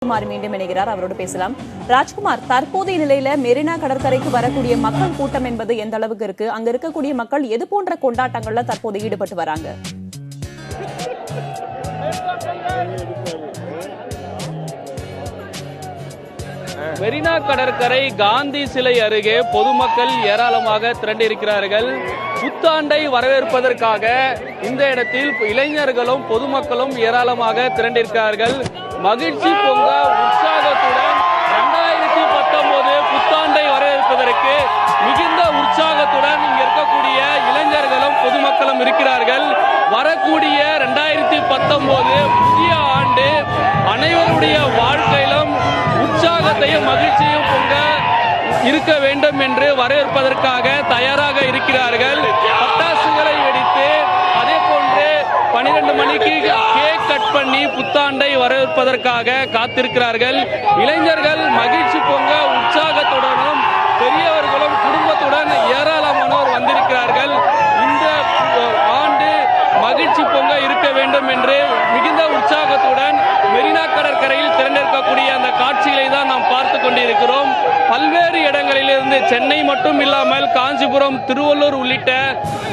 ராஜ்குமார் மீண்டும் இணைகிறார், அவரோடு பேசலாம். ராஜ்குமார், தற்போதைய நிலையில மெரினா கடற்கரைக்கு வரக்கூடிய மக்கள் கூட்டம் என்பது எந்த அளவுக்கு இருக்கு? அங்க இருக்கக்கூடிய மக்கள் எது போன்ற கொண்டாட்டங்கள்ல தற்போது ஈடுபட்டு வராங்க? மெரினா கடற்கரை காந்தி சிலை அருகே பொதுமக்கள் ஏராளமாக திரண்டிருக்கிறார்கள். புத்தாண்டை வரவேற்பதற்காக இந்த இடத்தில் இளைஞர்களும் பொதுமக்களும் ஏராளமாக திரண்டிருக்கிறார்கள். மகிழ்ச்சி பொங்க உற்சாகத்துடன் 2019 புத்தாண்டை வரவேற்பதற்கு மிகுந்த உற்சாகத்துடன் இங்க இருக்கக்கூடிய இளைஞர்களும் பொதுமக்களும் இருக்கிறார்கள். வரக்கூடிய 2019 புதிய ஆண்டு அனைவருடைய வாழ்க்கையிலும் உற்சாகத்தையும் மகிழ்ச்சியும் பொங்க இருக்க வேண்டும் என்று வரவேற்பதற்காக தயாராக இருக்கிறார்கள். பட்டாசுகளை வெடித்து அதே போன்று 12 மணிக்கு கேக் கட் பண்ணி புத்தாண்டை வரவேற்பதற்காக காத்திருக்கிறார்கள். இளைஞர்கள் மகிழ்ச்சி பொங்க உற்சாகத்துடனும் பெரியவர்களும் குடும்பத்துடன் ஏராளமானோர் வந்திருக்கிறார்கள். இந்த ஆண்டு மகிழ்ச்சி பொங்க இருக்க வேண்டும் என்று மிகுந்த உற்சாகத்துடன் மெரினா கடற்கரையில் திரண்டிருக்கக்கூடிய அந்த காட்சிகளை தான் நாம் பார்த்து கொண்டிருக்கிறோம். பல்வேறு இடங்களிலிருந்து சென்னை மட்டும் இல்லாமல் காஞ்சிபுரம், திருவள்ளூர் உள்ளிட்ட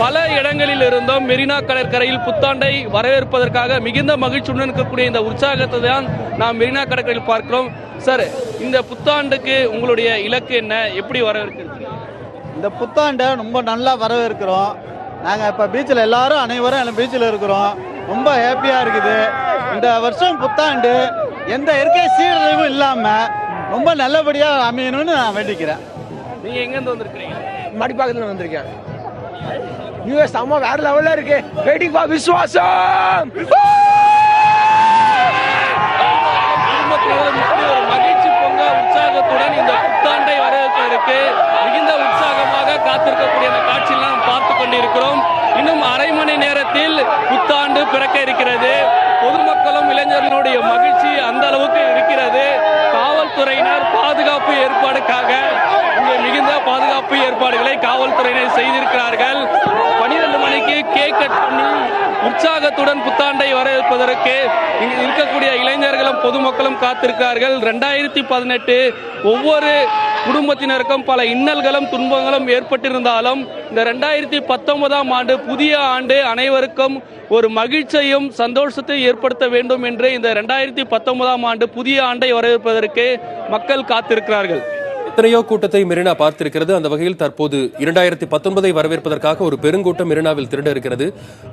பல இடங்களில் இருந்தும் மெரினா கடற்கரையில் புத்தாண்டை வரவேற்பதற்காக மிகுந்த மகிழ்ச்சியுடன் இருக்கக்கூடிய இந்த உற்சாகத்தை தான் நாம் மெரினா கடற்கரையில் பார்க்கிறோம். சார், இந்த புத்தாண்டுக்கு உங்களுடைய இலக்கு என்ன? எப்படி வரவேற்கிறது? இந்த புத்தாண்டை ரொம்ப நல்லா வரவேற்கிறோம். நாங்கள் இப்போ பீச்சில் அனைவரும் பீச்சில் இருக்கிறோம். ரொம்ப ஹாப்பியாக இருக்குது. இந்த வருஷம் புத்தாண்டு எந்த இயற்கை சீரழிவும் இல்லாமல் ரொம்ப நல்லபடியாக அமையணும்னு நான் வேண்டிக்கிறேன். நீங்கள் எங்கேருந்து வந்திருக்கிறீங்க? மடிப்பாக்கத்துல வந்திருக்கேன். யூஎஸ் அம்மா வேற லெவல்ல இருக்கு. வெயிட்டிங் ஃபார் விஸ்வாசம். ஒரு மகிழ்ச்சி பொங்க உற்சாகத்துடன் இந்த புத்தாண்டை வரவேற்பதற்கு மிகுந்த உற்சாகமாக காத்திருக்கக்கூடிய அந்த காட்சியெல்லாம் நாம் பார்த்து கொண்டிருக்கிறோம். இன்னும் அரை மணி நேரத்தில் புத்தாண்டு பிறக்க இருக்கிறது. பொதுமக்களும் இளைஞர்களுடைய மகிழ்ச்சி அந்த அளவுக்கு இருக்கிறது. காவல்துறையினர் பாதுகாப்பு ஏற்பாடுக்காக இங்கே மிகுந்த பாதுகாப்பு ஏற்பாடுகளை காவல்துறையினர் செய்திருக்கிறார்கள். 12 மணிக்கு கேக் கட் பண்ணி உற்சாகத்துடன் புத்தாண்டை வரவேற்பதற்கு இங்கு இருக்கக்கூடிய இளைஞர்களும் பொதுமக்களும் காத்திருக்கிறார்கள். 2018 ஒவ்வொரு குடும்பத்தினருக்கும் பல இன்னல்களும் துன்பங்களும் ஏற்பட்டிருந்தாலும் இந்த 2019ஆம் ஆண்டு புதிய ஆண்டு அனைவருக்கும் ஒரு மகிழ்ச்சியையும் சந்தோஷத்தை ஏற்படுத்த வேண்டும் என்று இந்த 2019ஆம் ஆண்டு புதிய ஆண்டை வரவேற்பதற்கு மக்கள் காத்திருக்கிறார்கள். எத்தனையோ கூட்டத்தை மெரினா பார்த்திருக்கிறது. அந்த வகையில் தற்போது 2019ஐ வரவேற்பதற்காக ஒரு பெருங்கூட்டம் மெரினாவில் திரண்ட இருக்கிறது.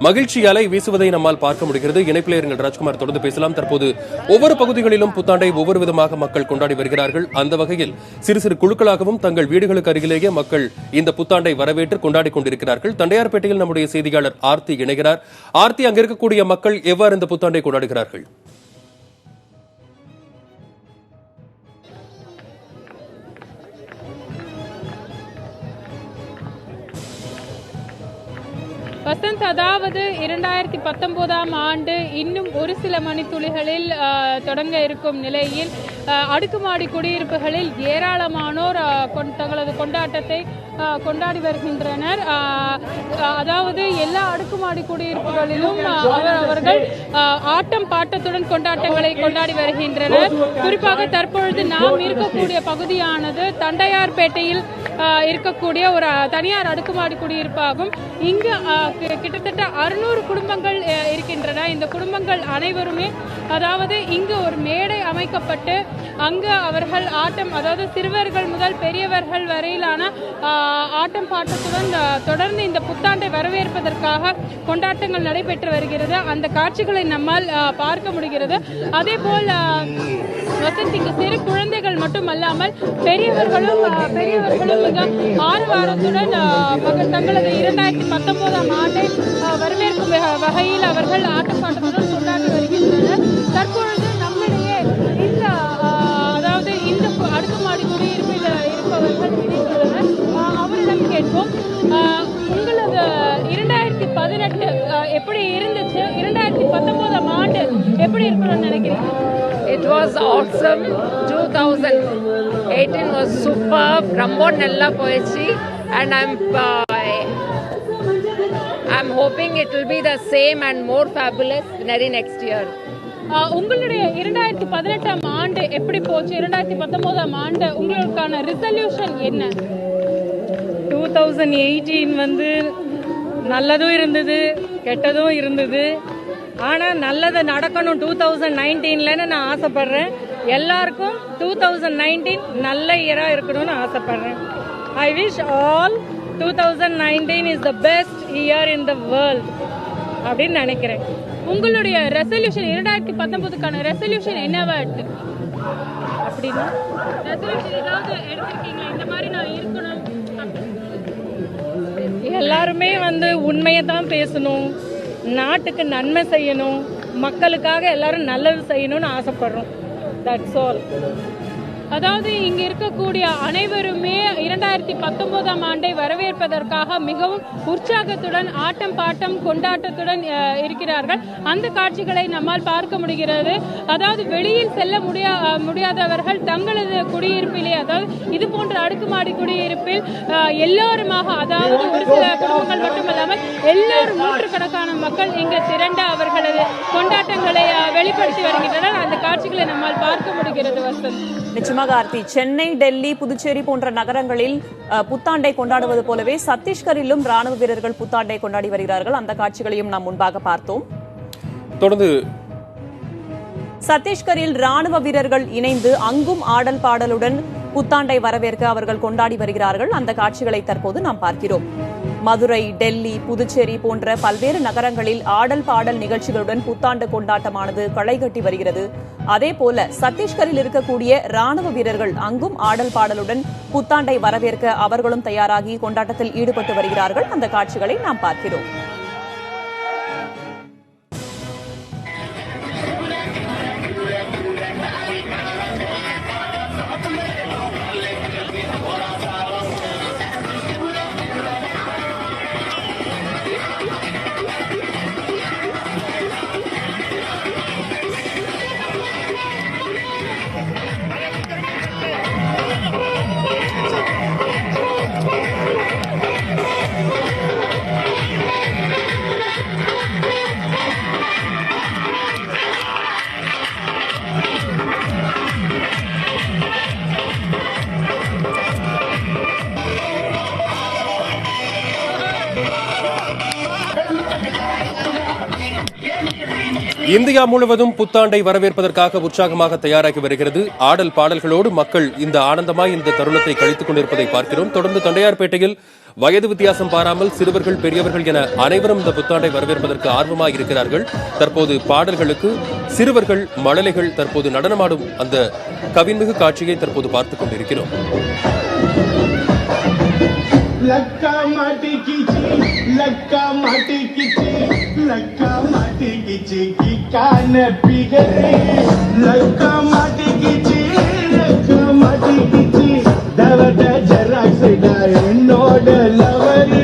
மகிழ்ச்சி அலை வீசுவதை நம்மால் பார்க்க முடிகிறது. இணைப்பில் இருங்கள் ராஜ்குமார், தொடர்ந்து பேசலாம். தற்போது ஒவ்வொரு பகுதிகளிலும் புத்தாண்டை ஒவ்வொரு விதமாக மக்கள் கொண்டாடி வருகிறார்கள். அந்த வகையில் சிறு சிறு குழுக்களாகவும் தங்கள் வீடுகளுக்கு அருகிலேயே மக்கள் இந்த புத்தாண்டை வரவேற்று கொண்டாடி கொண்டிருக்கிறார்கள். தண்டையார்பேட்டையில் நம்முடைய செய்தியாளர் ஆர்த்தி இணைகிறார். ஆர்த்தி, அங்க இருக்கக்கூடிய மக்கள் எவ்வாறு இந்த புத்தாண்டை கொண்டாடுகிறார்கள்? வசந்த், அதாவது 2019ஆம் ஆண்டு இன்னும் ஒரு சில மணித்துளிகளில் தொடங்க இருக்கும் நிலையில் அடுக்குமாடி குடியிருப்புகளில் ஏராளமானோர் தங்களது கொண்டாட்டத்தை கொண்டாடி வருகின்றனர். அதாவது எல்லா அடுக்குமாடி குடியிருப்புகளிலும் அவர்கள் ஆட்டம் பாட்டத்துடன் கொண்டாட்டங்களை கொண்டாடி வருகின்றனர். குறிப்பாக தற்பொழுது நாம் இருக்கக்கூடிய பகுதியானது தண்டையார்பேட்டையில் இருக்கக்கூடிய ஒரு தனியார் அடுக்குமாடி குடியிருப்பாகும். இங்கு கிட்டத்தட்ட 600 குடும்பங்கள் இருக்கின்றன. இந்த குடும்பங்கள் அனைவருமே, அதாவது இங்கு ஒரு மேடை அமைக்கப்பட்டு அங்கு அவர்கள் ஆட்டம், அதாவது சிறுவர்கள் முதல் பெரியவர்கள் வரையிலான ஆட்டம் பாட்டத்துடன் தொடர்ந்து இந்த புத்தாண்டை வரவேற்பதற்காக கொண்டாட்டங்கள் நடைபெற்று வருகிறது. அந்த காட்சிகளை நம்மால் பார்க்க முடிகிறது. அதே போல் வசந்த், இங்கு சிறு குழந்தைகள் மட்டுமல்லாமல் பெரியவர்களும் மிக ஆரவாரத்துடன் தங்களது 2019ஆம் ஆண்டை வரவேற்கும் வகையில் அவர்கள் ஆட்டம் பாட்டத்துடன் கொண்டாடி வருகின்றனர். தற்பொழுது நம்மிடையே இந்த அதாவது இந்த அடுக்குமாடி குடியிருப்பில் இருப்பவர்கள் இணைந்துள்ளனர். அவரிடம் கேட்போம், உங்களது 2018 எப்படி இருந்துச்சு? 2019ஆம் ஆண்டு எப்படி இருக்கணும்னு நினைக்கிறீங்க? It was awesome. 2018 was superb. Rambo nalla poichi, and I'm hoping it will be the same and more fabulous next year. உங்களுடைய 2018ஆம் ஆண்டு எப்படி போச்சு? 2019ஆம் ஆண்டு உங்களுக்கான ரெசல்யூஷன் என்ன? 2018 வந்து நல்லதும் இருந்தது, கெட்டதும் இருந்தது. ஆனால் நல்லது நடக்கணும் 2019லன்னு நான் ஆசைப்படுறேன். எல்லாருக்கும் 2019 நல்ல இயராக இருக்கணும்னு ஆசைப்படுறேன். I wish all 2019 is the best year in the world அப்படின்னு நினைக்கிறேன். உங்களுடைய ரெசல்யூஷன் 2019க்கான ரெசல்யூஷன் என்னவா இருக்கு? அப்படின்னா ரெசல்யூஷன் ஏதாவது எடுத்திருக்கீங்களா? இந்த மாதிரி நான் இருக்கணும். எல்லாருமே வந்து உண்மையை தான் பேசணும், நாட்டுக்கு நன்மை செய்யணும், மக்களுக்காக எல்லாரும் நல்லது செய்யணும்னு ஆசைப்படுறோம். That's all. அதாவது இங்க இருக்கக்கூடிய அனைவருமே 2019ஆம் ஆண்டை வரவேற்பதற்காக மிகவும் உற்சாகத்துடன் ஆட்டம் பாட்டம் கொண்டாட்டத்துடன் இருக்கிறார்கள். அந்த காட்சிகளை நம்மால் பார்க்க முடிகிறது. அதாவது வெளியில் செல்ல முடியாதவர்கள் தங்களது குடியிருப்பிலே, அதாவது இது போன்ற அடுக்குமாடி குடியிருப்பில் எல்லோருமாக, அதாவது ஒரு சில குடும்பங்கள் மட்டுமல்லாமல் எல்லோரும் நூற்றுக்கணக்கான மக்கள் இங்கு திரண்ட அவர்களது கொண்டாட்டங்களை வெளிப்படுத்தி வருகின்றனர். அந்த காட்சிகளை நம்மால் பார்க்க முடிகிறது. வசந்த், நிச்சயமாக ஆர்த்தி, சென்னை, டெல்லி, புதுச்சேரி போன்ற நகரங்களில் புத்தாண்டை கொண்டாடுவது போலவே சத்தீஸ்கரிலும் ராணுவ வீரர்கள் புத்தாண்டை கொண்டாடி வருகிறார்கள். அந்த காட்சிகளையும் நாம் முன்பாக பார்த்தோம். தொடர்ந்து சத்தீஸ்கரில் ராணுவ வீரர்கள் இணைந்து அங்கும் ஆடல் பாடலுடன் புத்தாண்டை வரவேற்க அவர்கள் கொண்டாடி வருகிறார்கள். அந்த காட்சிகளை தற்போது நாம் பார்க்கிறோம். மதுரை, டெல்லி, புதுச்சேரி போன்ற பல்வேறு நகரங்களில் ஆடல் பாடல் நிகழ்ச்சிகளுடன் புத்தாண்டு கொண்டாட்டமானது களைகட்டி வருகிறது. அதேபோல சத்தீஸ்கரில் இருக்கக்கூடிய ராணுவ வீரர்கள் அங்கும் ஆடல் பாடலுடன் புத்தாண்டை வரவேற்க அவர்களும் தயாராகி கொண்டாட்டத்தில் ஈடுபட்டு வருகிறார்கள். அந்த காட்சிகளை நாம் பார்க்கிறோம். இந்தியா முழுவதும் புத்தாண்டை வரவேற்பதற்காக உற்சாகமாக தயாராகி வருகிறது. ஆடல் பாடல்களோடு மக்கள் இந்த ஆனந்தமாய் இந்த தருணத்தை கழித்துக் கொண்டிருப்பதை பார்க்கிறோம். தொடர்ந்து தண்டையார்பேட்டையில் வயது வித்தியாசம் பாராமல் சிறுவர்கள், பெரியவர்கள் என அனைவரும் இந்த புத்தாண்டை வரவேற்பதற்கு ஆர்வமாக இருக்கிறார்கள். தற்போது பாடல்களுக்கு சிறுவர்கள், மழலைகள் தற்போது நடனமாடும் அந்த கவின்மிகு காட்சியை தற்போது பார்த்துக் கொண்டிருக்கிறோம். लक्का माटी किची की कान पिघली लक्का माटी किची दवट जराक्स डाय नोड लवरी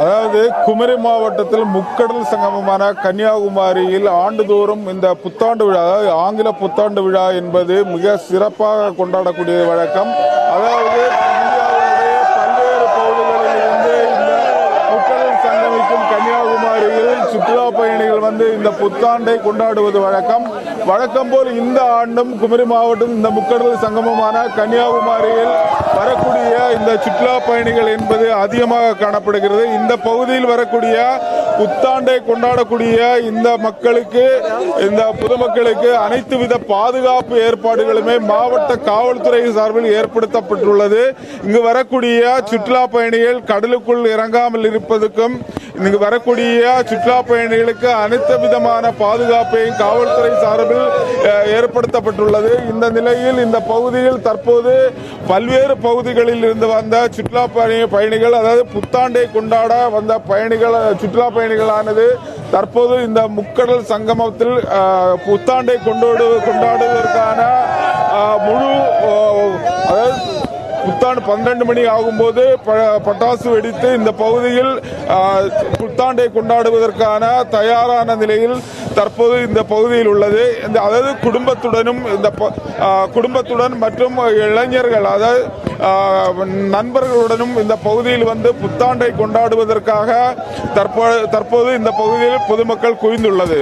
அதாவது குமரி மாவட்டத்தில் முக்கடல் சங்கமமான கன்னியாகுமரியில் ஆண்டுதோறும் இந்த புத்தாண்டு விழா, அதாவது ஆங்கில புத்தாண்டு விழா என்பது மிக சிறப்பாக கொண்டாடக்கூடிய வழக்கம். அதாவது இந்தியாவுடைய பல்வேறு பகுதிகளில் இருந்து இந்த முக்கடல் சங்கமிக்கும் கன்னியாகுமரியில் சுற்றுலா பயணிகள் வந்து இந்த புத்தாண்டை கொண்டாடுவது வழக்கம். வழக்கம் போல் இந்த ஆண்டும் குமரி மாவட்டம் இந்த முக்கடல் சங்கமமான கன்னியாகுமரியில் வரக்கூடிய இந்த சுற்றுலா பயணிகள் என்பது அதிகமாக காணப்படுகிறது. இந்த பகுதியில் வரக்கூடிய புத்தாண்டை கொண்டாடக்கூடிய இந்த மக்களுக்கு, இந்த பொதுமக்களுக்கு அனைத்து வித பாதுகாப்பு ஏற்பாடுகளுமே மாவட்ட காவல்துறை சார்பில் ஏற்படுத்தப்பட்டுள்ளது. இங்கு வரக்கூடிய சுற்றுலா பயணிகள் கடலுக்குள் இறங்காமல் இருப்பதற்கும், இங்கு வரக்கூடிய சுற்றுலா பயணிகளுக்கு அனைத்து விதமான பாதுகாப்பையும் காவல்துறை சார்பில் ஏற்படுத்தப்பட்டுள்ளது. இந்த நிலையில் இந்த பகுதியில் தற்போது பல்வேறு பகுதிகளில் இருந்து வந்த சுற்றுலா பயணிகள், அதாவது புத்தாண்டை கொண்டாட வந்த பயணிகள், சுற்றுலா பயணிகளானது தற்போது இந்த முக்கடல் சங்கமத்தில் புத்தாண்டை கொண்டாடுவதற்கான முழு, அதாவது புத்தாண்டு 12 மணி ஆகும்போது பட்டாசு வெடித்து இந்த பகுதியில் புத்தாண்டை கொண்டாடுவதற்கான தயாரான நிலையில் தற்போது இந்த பகுதியில் உள்ளது. அதாவது குடும்பத்துடன் மற்றும் இளைஞர்கள், அதாவது நண்பர்களுடனும் இந்த பகுதியில் வந்து புத்தாண்டை கொண்டாடுவதற்காக தற்போது இந்த பகுதியில் பொதுமக்கள் குவிந்துள்ளது.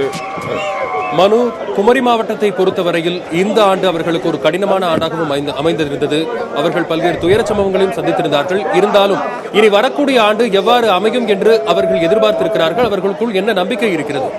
மனு, குமரி மாவட்டத்தை பொறுத்தவரையில் இந்த ஆண்டு அவர்களுக்கு ஒரு கடினமான ஆண்டாகவும் அமைந்திருந்தது. அவர்கள் பல்வேறு துயர சம்பவங்களையும் சந்தித்திருந்தார்கள். இருந்தாலும் இனி வரக்கூடிய ஆண்டு எவ்வாறு அமையும் என்று அவர்கள் எதிர்பார்த்திருக்கிறார்கள். அவர்களுக்குள் என்ன நம்பிக்கை இருக்கிறது?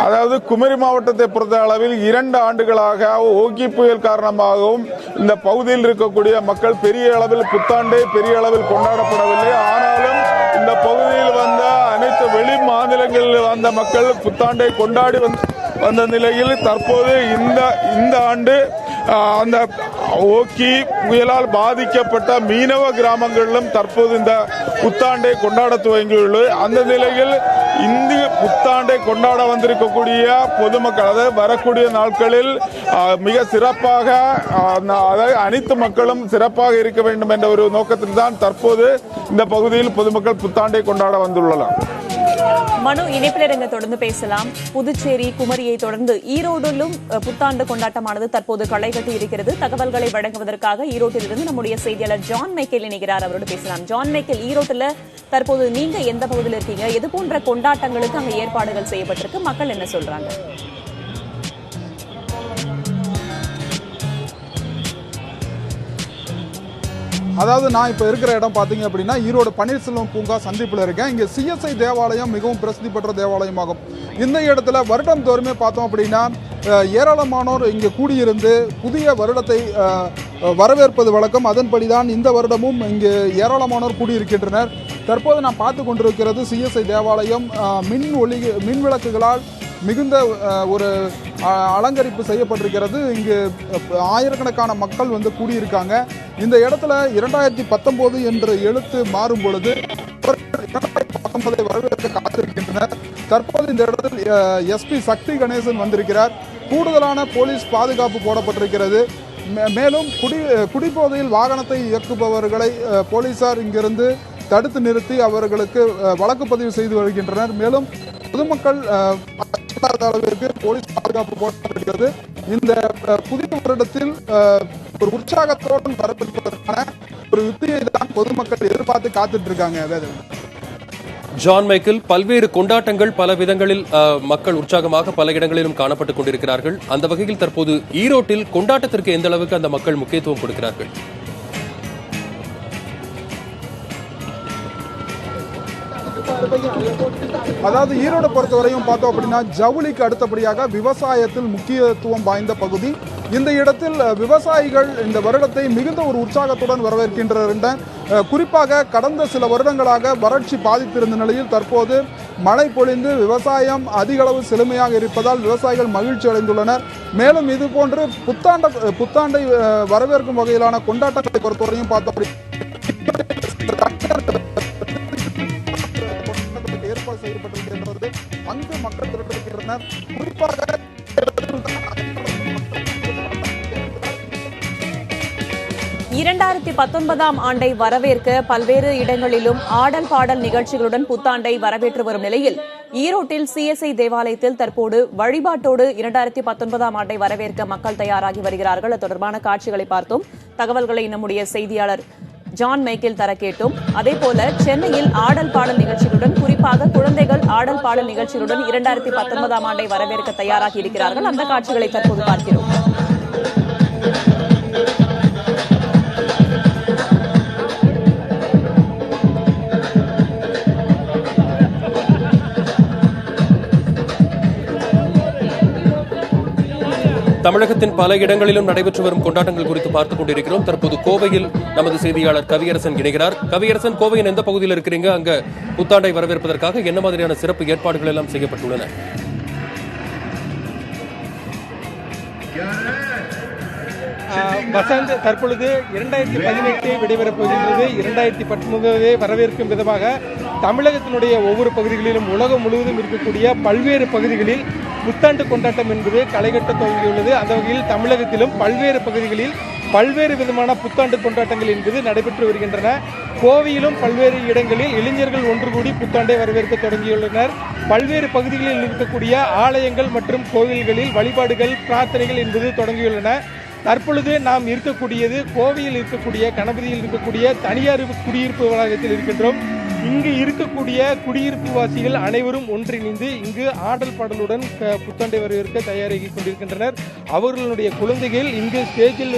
அதாவது குமரி மாவட்டத்தை பொறுத்த அளவில் 2 ஆண்டுகளாக ஓகி புயல் காரணமாகவும் இந்த பகுதியில் இருக்கக்கூடிய மக்கள் பெரிய அளவில் புத்தாண்டை பெரிய அளவில் கொண்டாடப்படவில்லை. ஆனாலும் இந்த பகுதியில் வந்த அனைத்து வெளி மாநிலங்களில் வந்த மக்கள் புத்தாண்டை கொண்டாடி வந்த நிலையில் தற்போது இந்த ஆண்டு அந்த ஓகி புயலால் பாதிக்கப்பட்ட மீனவ கிராமங்களிலும் தற்போது இந்த புத்தாண்டை கொண்டாட துவங்கியுள்ளது. அந்த நிலையில் இந்திய புத்தாண்டை கொண்டாட வந்திருக்கக்கூடிய பொதுமக்கள், அதாவது வரக்கூடிய நாட்களில் மிக சிறப்பாக, அதாவது அனைத்து மக்களும் சிறப்பாக இருக்க வேண்டும் என்ற ஒரு நோக்கத்தில் தான் தற்போது இந்த பகுதியில் பொதுமக்கள் புத்தாண்டை கொண்டாட வந்துள்ளனர். மனு, இணைப்பிலிருங்க தொடர்ந்து பேசலாம். புதுச்சேரி, குமரியை தொடர்ந்து ஈரோடிலும் புத்தாண்டு கொண்டாட்டமானது தற்போது களை கட்டி இருக்கிறது. தகவல்களை வழங்குவதற்காக ஈரோட்டிலிருந்து நம்முடைய செய்தியாளர் ஜான் மைக்கேல் இணைகிறார். அவரோடு பேசலாம். ஜான் மைக்கேல், ஈரோட்டில் தற்போது நீங்க எந்த பகுதியில் இருக்கீங்க? எது போன்ற கொண்டாட்டங்களுக்கு அங்க ஏற்பாடுகள் செய்யப்பட்டிருக்கு? மக்கள் என்ன சொல்றாங்க? அதாவது நான் இப்போ இருக்கிற இடம் பார்த்தீங்க அப்படின்னா ஈரோடு பன்னீர்செல்வம் பூங்கா சந்திப்பில் இருக்கேன். இங்கே சிஎஸ்ஐ தேவாலயம் மிகவும் பிரசித்தி பெற்ற தேவாலயமாகும். இந்த இடத்துல வருடம் தோறுமே பார்த்தோம் அப்படின்னா ஏராளமானோர் இங்கே கூடியிருந்து புதிய வருடத்தை வரவேற்பது வழக்கம். அதன்படிதான் இந்த வருடமும் இங்கே ஏராளமானோர் கூடியிருக்கின்றனர். தற்போது நான் பார்த்து கொண்டிருக்கிறது சிஎஸ்ஐ தேவாலயம் மின் விளக்குகளால் மிகுந்த ஒரு அலங்கரிப்பு செய்யப்பட்டிருக்கிறது. இங்கு ஆயிரக்கணக்கான மக்கள் வந்து கூடியிருக்காங்க. இந்த இடத்துல 2019 என்ற எழுத்து மாறும் பொழுது 2019 வரவேற்க காத்திருக்கின்றனர். தற்போது இந்த இடத்தில் எஸ்பி சக்தி கணேசன் வந்திருக்கிறார். கூடுதலான போலீஸ் பாதுகாப்பு போடப்பட்டிருக்கிறது. மேலும் குடிபோதையில் வாகனத்தை இயக்குபவர்களை போலீசார் இங்கிருந்து தடுத்து நிறுத்தி அவர்களுக்கு வழக்கு பதிவு செய்து வருகின்றனர். மேலும் பொதுமக்கள் அளவிற்கு போலீஸ் பாதுகாப்பு போடப்பட்டிருக்கிறது. இந்த புதிய வருடத்தில் ஒரு உற்சாகத்தோடு வரப்பெறுவதற்கான ஒரு யுக்தியை தான் பொதுமக்கள் எதிர்பார்த்து காத்துட்டு இருக்காங்க. ஜான் மைக்கேல், பல்வேறு கொண்டாட்டங்கள் பல விதங்களில் மக்கள் உற்சாகமாக பல இடங்களிலும் காணப்பட்டுக் கொண்டிருக்கிறார்கள். அந்த வகையில் தற்போது ஈரோட்டில் கொண்டாட்டத்திற்கு எந்த அளவுக்கு அந்த மக்கள் முக்கியத்துவம் கொடுக்கிறார்கள்? அதாவது ஈரோடு பொறுத்தவரையும் பார்த்தோம் அப்படின்னா ஜவுளிக்கு அடுத்தபடியாக விவசாயத்தில் முக்கியத்துவம் வாய்ந்த பகுதி. இந்த இடத்தில் விவசாயிகள் இந்த வருடத்தை மிகுந்த ஒரு உற்சாகத்துடன் வரவேற்கின்றனர். குறிப்பாக கடந்த சில வருடங்களாக வறட்சி பாதித்திருந்த நிலையில் தற்போது மழை பொழிந்து விவசாயம் அதிக அளவு செழுமையாக இருப்பதால் விவசாயிகள் மகிழ்ச்சி அடைந்துள்ளனர். மேலும் இது போன்று புத்தாண்டை வரவேற்கும் வகையிலான கொண்டாட்டங்களை பொறுத்தவரையும் பார்த்தோம் ஏற்பாடு செய்யப்பட்டிருக்கிறது. அங்கு மக்கள் திரண்டிருக்கின்றனர். குறிப்பாக 2019ஆம் ஆண்டை வரவேற்க பல்வேறு இடங்களிலும் ஆடல் பாடல் நிகழ்ச்சிகளுடன் புத்தாண்டை வரவேற்று வரும் நிலையில் ஈரோட்டில் சிஎஸ்ஐ தேவாலயத்தில் தற்போது வழிபாட்டோடு 2019ஆம் ஆண்டை வரவேற்க மக்கள் தயாராகி வருகிறார்கள். அது தொடர்பான காட்சிகளை பார்த்தோம். தகவல்களை நம்முடைய செய்தியாளர் ஜான் மைக்கேல் தர கேட்டோம். அதேபோல சென்னையில் ஆடல் பாடல் நிகழ்ச்சிகளுடன், குறிப்பாக குழந்தைகள் ஆடல் பாடல் நிகழ்ச்சிகளுடன் 2019ஆம் ஆண்டை வரவேற்க தயாராகி இருக்கிறார்கள். அந்த காட்சிகளை தற்போது பார்க்கிறோம். தமிழகத்தின் பல இடங்களிலும் நடைபெற்று வரும் கொண்டாட்டங்கள் குறித்து பார்த்துக் கொண்டிருக்கிறோம். தற்போது கோவையில் நமது செய்தியாளர் கவியரசன் இணைகிறார். கவியரசன், கோவையின் எந்த பகுதியில் இருக்கிறீங்க? அங்க புத்தாண்டை வரவேற்பதற்காக என்ன மாதிரியான சிறப்பு ஏற்பாடுகள் எல்லாம் செய்யப்பட்டுள்ளன? வசந்த், தற்பொழுது 2018 விடைபெறப் போகின்றது. 2019 வரவேற்கும் விதமாக தமிழகத்தினுடைய ஒவ்வொரு பகுதிகளிலும் உலகம் முழுவதும் இருக்கக்கூடிய பல்வேறு பகுதிகளில் புத்தாண்டு கொண்டாட்டம் என்பது களைகட்ட துவங்கியுள்ளது. அந்த வகையில் தமிழகத்திலும் பல்வேறு பகுதிகளில் பல்வேறு விதமான புத்தாண்டு கொண்டாட்டங்கள் என்பது நடைபெற்று வருகின்றன. கோவையிலும் பல்வேறு இடங்களில் இளைஞர்கள் ஒன்று கூடி புத்தாண்டை வரவேற்க தொடங்கியுள்ளனர். பல்வேறு பகுதிகளில் இருக்கக்கூடிய ஆலயங்கள் மற்றும் கோவில்களில் வழிபாடுகள் பிரார்த்தனைகள் என்பது தொடங்கியுள்ளன. தற்பொழுது நாம் இருக்கக்கூடியது கோவையில் இருக்கக்கூடிய கணபதியில் இருக்கக்கூடிய தனியார் குடியிருப்பு வளாகத்தில் இருக்கின்றோம். இங்கு இருக்கக்கூடிய குடியிருப்பு வாசிகள் அனைவரும் ஒன்றிணைந்து இங்கு ஆடல் பாடலுடன் புத்தாண்டை வரவேற்க தயாராகி கொண்டிருக்கின்றனர். அவர்களுடைய குழந்தைகள் இங்கு ஸ்டேஜில்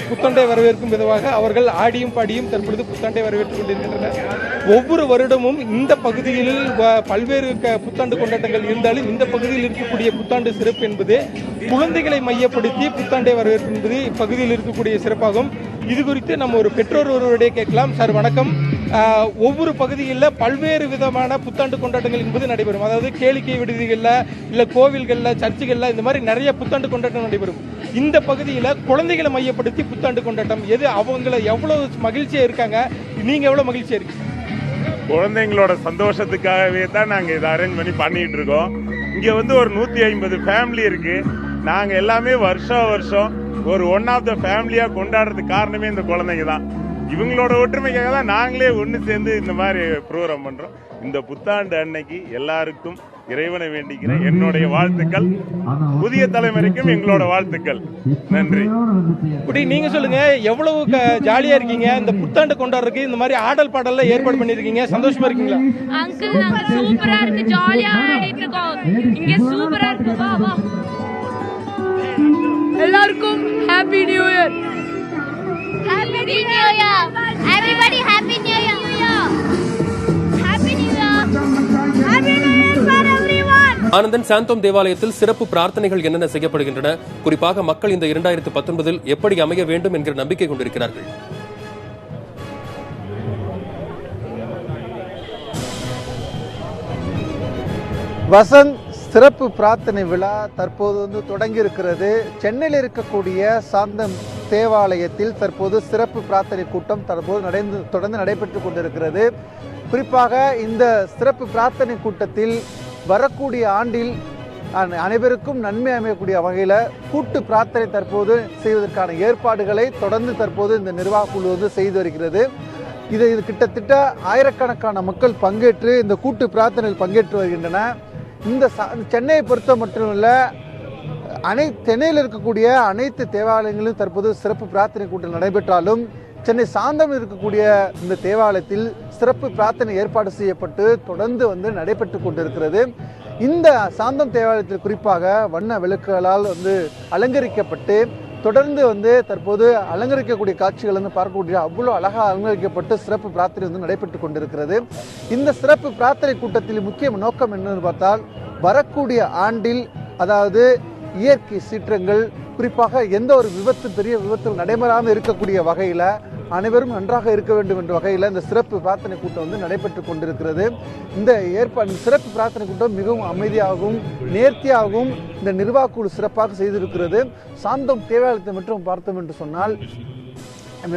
புத்தாண்டை வரவேற்கும் விதமாக அவர்கள் ஆடியும் பாடியும் தற்பொழுது புத்தாண்டை வரவேற்றுக் கொண்டிருக்கின்றனர். ஒவ்வொரு வருடமும் இந்த பகுதியில் பல்வேறு புத்தாண்டு கொண்டாட்டங்கள் இருந்தாலும் இந்த பகுதியில் இருக்கக்கூடிய புத்தாண்டு சிறப்பு என்பது குழந்தைகளை மையப்படுத்தி புத்தாண்டை வரவேற்பு என்பது இப்பகுதியில் இருக்கக்கூடிய சிறப்பாகும். இது குறித்து நம்ம ஒரு பெற்றோர் ஒருவருடைய கேட்கலாம். சார் வணக்கம். ஒவ்வொரு பகுதிகளில் பல்வேறு விதமான புத்தாண்டு கொண்டாட்டங்கள் என்பது நடைபெறும். அதாவது கேளிக்கை விடுதிகளில் இல்லை கோவில்களில் சர்ச்சுகளில் இந்த மாதிரி நிறைய புத்தாண்டு கொண்டாட்டம் நடைபெறும். இந்த பகுதியில் குழந்தைகளை மையப்படுத்தி புத்தாண்டு கொண்டாட்டம் எது அவங்கள எவ்வளவு மகிழ்ச்சியா இருக்காங்க, நீங்க எவ்வளவு மகிழ்ச்சியா இருக்கீங்க? குழந்தைங்களோட சந்தோஷத்துக்காகவே தான் நாங்க இதை அரேஞ்ச் பண்ணிட்டு இருக்கோம். இங்க ஒரு 150 ஃபேமிலி இருக்கு. நாங்க எல்லாமே வருஷம் ஒரு ஒன் ஆஃப் த ஃபேமிலியா கொண்டாடுறதுக்கு காரணமே இந்த குழந்தைங்க தான். இவங்களோட ஒற்றுமைக்காக தான் நாங்களே ஒன்று சேர்ந்து இந்த மாதிரி ப்ரோக்ராம் பண்றோம். இந்த புத்தாண்டு அன்னைக்கு எல்லாருக்கும் இறைவனை வேண்டிக்கிறேன். என்னுடைய வாழ்த்துக்கள். புதிய தலைமுறைக்கும் எங்களோட வாழ்த்துக்கள். நன்றி. இப்படி நீங்க சொல்லுங்க, எவ்வளவு ஜாலியா இருக்கீங்க இந்த புத்தாண்டு கொண்டாடுறதுக்கு? இந்த மாதிரி ஆடல் பாடல்ல ஏற்பாடு பண்ணிருக்கீங்க, சந்தோஷமா இருக்கீங்களா? அங்கிள் நாங்க சூப்பரா இருக்கு, ஜாலியா ஆடிட்டு இருக்கோம். இங்க சூப்பரா இருக்கு. வா வா. எல்லாருக்கும் happy new year. Happy new year. Everybody happy new year. Happy new year. Happy new year for everyone. Anandan, Santhome தேவாலயத்தில் சிறப்பு பிரார்த்தனைகள் என்னென்ன செய்யப்படுகின்றன? குறிப்பாக மக்கள் இந்த 2019 எப்படி அமைய வேண்டும் என்கிற நம்பிக்கை கொண்டிருக்கிறார்கள். வசந்த், சிறப்பு பிரார்த்தனை விழா தற்போது தொடங்கி இருக்கிறது. சென்னையில் இருக்கக்கூடிய சாந்தம் தேவாலயத்தில் தற்போது சிறப்பு பிரார்த்தனை கூட்டம் தொடர்ந்து நடைபெற்றுக் கொண்டிருக்கிறது. குறிப்பாக இந்த சிறப்பு பிரார்த்தனை கூட்டத்தில் வரக்கூடிய ஆண்டில் அனைவருக்கும் நன்மை அமையக்கூடிய வகையில் கூட்டு பிரார்த்தனை தற்போது செய்வதற்கான ஏற்பாடுகளை தொடர்ந்து தற்போது இந்த நிர்வாக குழு செய்து வருகிறது. இது கிட்டத்தட்ட ஆயிரக்கணக்கான மக்கள் பங்கேற்று இந்த கூட்டு பிரார்த்தனையில் பங்கேற்று வருகின்றன. இந்த சென்னையை பொறுத்த மட்டுமல்ல, சென்னையில் இருக்கக்கூடிய அனைத்து தேவாலயங்களிலும் தற்போது சிறப்பு பிரார்த்தனை கூட்டம் நடைபெற்றாலும் சென்னை சாந்தம் இருக்கக்கூடிய இந்த தேவாலயத்தில் சிறப்பு பிரார்த்தனை ஏற்பாடு செய்யப்பட்டு தொடர்ந்து நடைபெற்று கொண்டிருக்கிறது. இந்த சாந்தம் தேவாலயத்தில் குறிப்பாக வண்ண விளக்குகளால் அலங்கரிக்கப்பட்டு தொடர்ந்து தற்போது அலங்கரிக்கக்கூடிய காட்சிகள் பார்க்கக்கூடிய அவ்வளோ அழகாக அலங்கரிக்கப்பட்டு சிறப்பு பிரார்த்தனை நடைபெற்றுக் கொண்டிருக்கிறது. இந்த சிறப்பு பிரார்த்தனை கூட்டத்தில் முக்கிய நோக்கம் என்னன்னு பார்த்தால், வரக்கூடிய ஆண்டில் அதாவது இயற்கை சீற்றங்கள், குறிப்பாக எந்த ஒரு பெரிய விபத்து நடைபெறாமல் இருக்கக்கூடிய வகையில் அனைவரும் நன்றாக இருக்க வேண்டும் என்ற வகையில் இந்த சிறப்பு பிரார்த்தனை கூட்டம் நடைபெற்றுக் கொண்டிருக்கிறது. இந்த சிறப்பு பிரார்த்தனை கூட்டம் மிகவும் அமைதியாகவும் நேர்த்தியாகவும் இந்த நிர்வாக குழு சிறப்பாக செய்திருக்கிறது. சாந்தம் தேவாலயத்தை மட்டும் பார்த்தோம் என்று சொன்னால்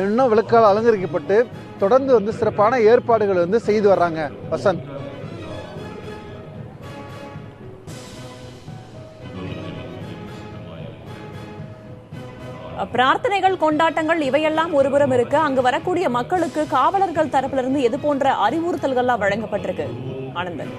இன்னும் விளக்கால் அலங்கரிக்கப்பட்டு தொடர்ந்து சிறப்பான ஏற்பாடுகள் செய்து வர்றாங்க. வசந்த், பிரார்த்தனைகள், கொண்டாட்டங்கள் இவையெல்லாம் ஒருபுறம் இருக்கு. அங்கு வரக்கூடிய மக்களுக்கு காவலர்கள் தரப்பிலிருந்து எது போன்ற அறிவுறுத்தல்கள்லாம் வழங்கப்பட்டிருக்கு? ஆனந்தன்.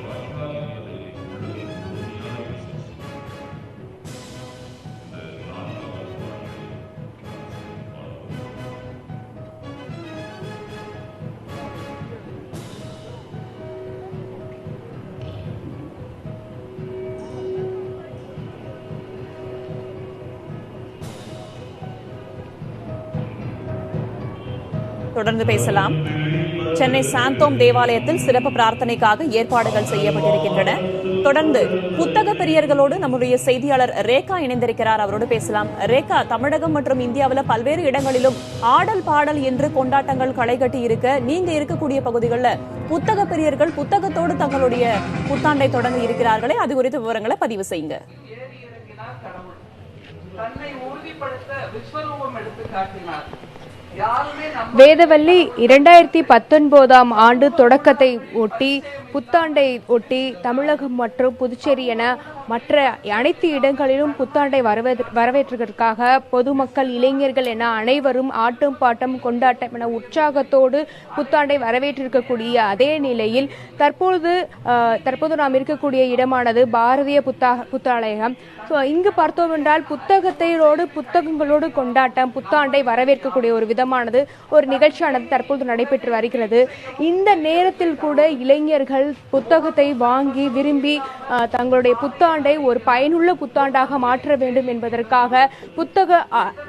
தொடர்ந்து பேசலாம். சென்னை சாந்தோம் தேவாலயத்தில் சிறப்பு பிரார்த்தனைக்காக ஏற்பாடுகள் செய்யப்பட்டிருக்கின்றன. தொடர்ந்து புத்தக பிரியர்களோடு நம்முடைய செய்தியாளர் ரேகா இணைந்திருக்கிறார். அவரோடு பேசலாம். ரேகா, தமிழகம் மற்றும் இந்தியாவில் பல்வேறு இடங்களிலும் ஆடல் பாடல் என்று கொண்டாட்டங்கள் களைகட்டி இருக்க, நீங்க இருக்கக்கூடிய பகுதிகளில் புத்தக பிரியர்கள் புத்தகத்தோடு தங்களுடைய புத்தாண்டை தொடங்கி இருக்கிறார்களே, அது குறித்த விவரங்களை பதிவு செய்யுங்க. தன்னை உறுதிப்படுத்த விஸ்வரூபம் எடுத்து காட்டினார். வேதவள்ளி 2019 ஆண்டு தொடக்கத்தை ஒட்டி புத்தாண்டை ஒட்டி தமிழகம் மற்றும் புதுச்சேரி என மற்ற அனைத்து இடங்களிலும் புத்தாண்டை வரவேற்றதற்காக பொதுமக்கள், இளைஞர்கள் என அனைவரும் ஆட்டம் பாட்டம் கொண்டாட்டம் என உற்சாகத்தோடு புத்தாண்டை வரவேற்றிருக்கக்கூடிய அதே நிலையில் தற்போது நாம் இருக்கக்கூடிய இடமானது பாரதிய புத்தாலயம். இங்கு பார்த்தோம் என்றால் புத்தகங்களோடு கொண்டாட்டம், புத்தாண்டை வரவேற்கக்கூடிய ஒரு விதமானது ஒரு நிகழ்ச்சியானது தற்போது நடைபெற்று வருகிறது. இந்த நேரத்தில் கூட இளைஞர்கள் புத்தகத்தை வாங்கி விரும்பி தங்களுடைய புத்தாண்டை ஒரு பயனுள்ள புத்தாண்டாக மாற்ற வேண்டும் என்பதற்காக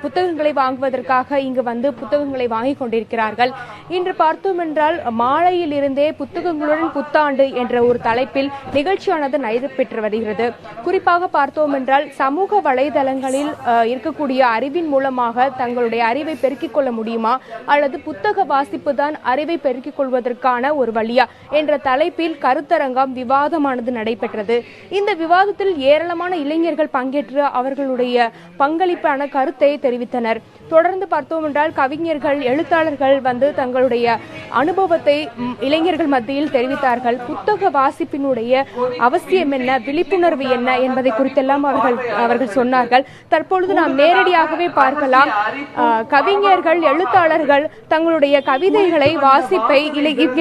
புத்தகங்களை வாங்குவதற்காக இங்கு வந்து புத்தகங்களை வாங்கி கொண்டிருக்கிறார்கள். இன்று பார்த்தோம் என்றால் மாலையில் இருந்தே புத்தகங்களுடன் புத்தாண்டு என்ற ஒரு தலைப்பில் நிகழ்ச்சியானது நடைபெற்று வருகிறது. குறிப்பாக பார்த்தோம் என்றால் சமூக வலைதளங்களில் இருக்கக்கூடிய அறிவின் மூலமாக தங்களுடைய அறிவை பெருக்கிக் கொள்ள முடியுமா அல்லது புத்தக வாசிப்பு தான் அறிவை பெருக்கிக் கொள்வதற்கான ஒரு வழியா என்ற தலைப்பில் கருத்தரங்கம், விவாதமானது நடைபெற்றது. இந்த விவாதத்தில் ஏராளமான இளைஞர்கள் பங்கேற்று அவர்களுடைய பங்களிப்பான கருத்தை தெரிவித்தனர். தொடர்ந்து பார்த்தோம் என்றால் கவிஞர்கள், எழுத்தாளர்கள் வந்து தங்களுடைய அனுபவத்தை இளைஞர்கள் மத்தியில் தெரிவித்தார்கள். புத்தக வாசிப்பினுடைய அவசியம் என்ன, விழிப்புணர்வு என்ன என்பதை குறித்தெல்லாம் அவர்கள் சொன்னார்கள். தற்பொழுது நாம் நேரடியாகவே பார்க்கலாம். கவிஞர்கள், எழுத்தாளர்கள் தங்களுடைய கவிதைகளை வாசிப்பை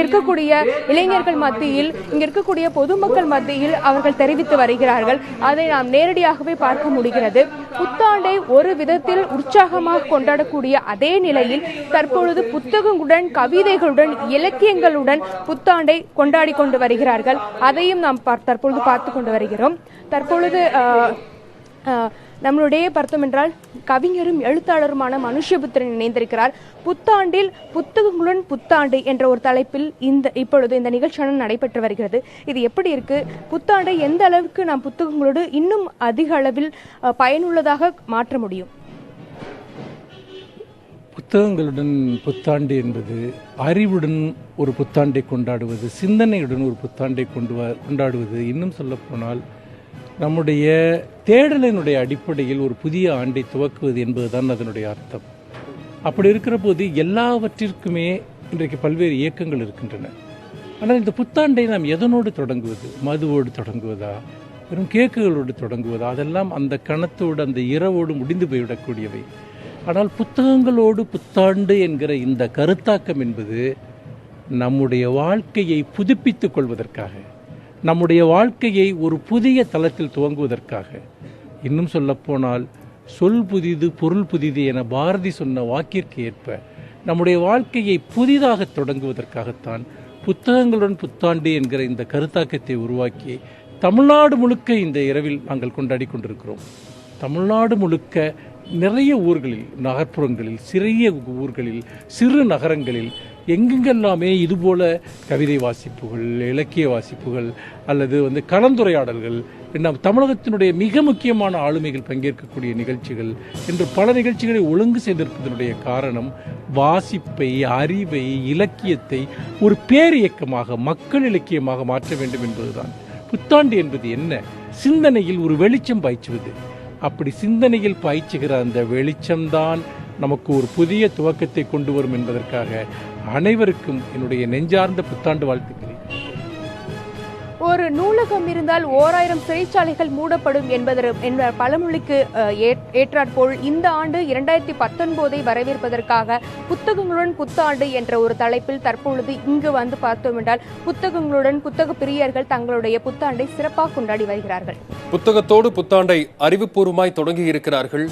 இருக்கக்கூடிய இளைஞர்கள் மத்தியில், இங்க இருக்கக்கூடிய பொதுமக்கள் மத்தியில் அவர்கள் தெரிவித்து வருகிறார்கள். அதை நாம் நேரடியாகவே பார்க்க முடிகிறது. புத்தாண்டை ஒரு விதத்தில் உற்சாகமாக கொண்டாடக்கூடிய அதே நிலையில் தற்பொழுது புத்தகங்களுடன், கவிதைகளுடன், இலக்கியங்களுடன் புத்தாண்டை கொண்டாடி கொண்டு வருகிறார்கள். அதையும் நாம் தற்பொழுது பார்த்து கொண்டு வருகிறோம். தற்பொழுது நம்மளுடைய பார்த்தோம் என்றால் கவிஞரும் எழுத்தாளருமான மனுஷபுத்திரன் இணைந்திருக்கிறார். புத்தாண்டில் புத்தகங்களுடன் புத்தாண்டு என்ற ஒரு தலைப்பில் இப்பொழுது இந்த நிகழ்ச்சியானது நடைபெற்று வருகிறது. இது எப்படி இருக்கு? புத்தாண்டை எந்த அளவுக்கு நாம் புத்தகங்களோடு இன்னும் அதிக அளவில் பயனுள்ளதாக மாற்ற முடியும்? புத்தகங்களுடன் புத்தாண்டு என்பது அறிவுடன் ஒரு புத்தாண்டை கொண்டாடுவது, சிந்தனையுடன் ஒரு புத்தாண்டை கொண்டாடுவது. இன்னும் சொல்ல போனால் நம்முடைய தேடலினுடைய அடிப்படையில் ஒரு புதிய ஆண்டை துவக்குவது என்பதுதான் அதனுடைய அர்த்தம். அப்படி இருக்கிற போது எல்லாவற்றிற்குமே இன்றைக்கு பல்வேறு இயக்கங்கள் இருக்கின்றன. ஆனால் இந்த புத்தாண்டை நாம் எதனோடு தொடங்குவது? மதுவோடு தொடங்குவதா, வெறும் கேக்குகளோடு தொடங்குவதா? அதெல்லாம் அந்த கணத்தோடு, அந்த இரவோடு முடிந்து போய்விடக்கூடியவை. ஆனால் புத்தகங்களோடு புத்தாண்டு என்கிற இந்த கருத்தாக்கம் என்பது நம்முடைய வாழ்க்கையை புதுப்பித்துக் கொள்வதற்காக, நம்முடைய வாழ்க்கையை ஒரு புதிய தளத்தில் துவங்குவதற்காக, இன்னும் சொல்லப்போனால் சொல் புதிது பொருள் புதிது என பாரதி சொன்ன வாக்கிற்கு ஏற்ப நம்முடைய வாழ்க்கையை புதிதாக தொடங்குவதற்காகத்தான் புத்தகங்களுடன் புத்தாண்டு என்கிற இந்த கருத்தாக்கத்தை உருவாக்கி தமிழ்நாடு முழுக்க இந்த இரவில் நாங்கள் கொண்டாடி கொண்டிருக்கிறோம். தமிழ்நாடு முழுக்க நிறைய ஊர்களில், நகர்ப்புறங்களில், சிறிய ஊர்களில், சிறு நகரங்களில் எங்கெங்கெல்லாமே இதுபோல கவிதை வாசிப்புகள், இலக்கிய வாசிப்புகள் அல்லது கலந்துரையாடல்கள், தமிழகத்தினுடைய மிக முக்கியமான ஆளுமைகள் பங்கேற்கக்கூடிய நிகழ்ச்சிகள் என்று பல நிகழ்ச்சிகளை ஒழுங்கு செய்திருப்பதனுடைய காரணம் வாசிப்பை, அறிவை, இலக்கியத்தை ஒரு பேரியக்கமாக, மக்கள் இலக்கியமாக மாற்ற வேண்டும் என்பதுதான். புத்தாண்டு என்பது என்ன? சிந்தனையில் ஒரு வெளிச்சம் பாய்ச்சுவது. அப்படி சிந்தனையில் பாய்ச்சுகிற அந்த வெளிச்சம்தான் நமக்கு ஒரு புதிய துவக்கத்தை கொண்டு வரும் என்பதற்காக அனைவருக்கும் என்னுடைய நெஞ்சார்ந்த புத்தாண்டு வாழ்த்துக்களை. ஒரு நூலகம் இருந்தால் 1000 சிறைச்சாலைகள் மூடப்படும் என்ற பழமொழிக்கு ஏற்றாற்போல் இந்த ஆண்டு 2019 வரவேற்பதற்காக புத்தகங்களுடன் புத்தாண்டு என்ற ஒரு தலைப்பில் தற்பொழுது இங்கு வந்து பார்த்தோம் என்றால் புத்தகங்களுடன் புத்தக பிரியர்கள் தங்களுடைய புத்தாண்டை சிறப்பாக கொண்டாடி வருகிறார்கள். புத்தகத்தோடு புத்தாண்டை அறிவுபூர்வமாய் தொடங்கி இருக்கிறார்கள்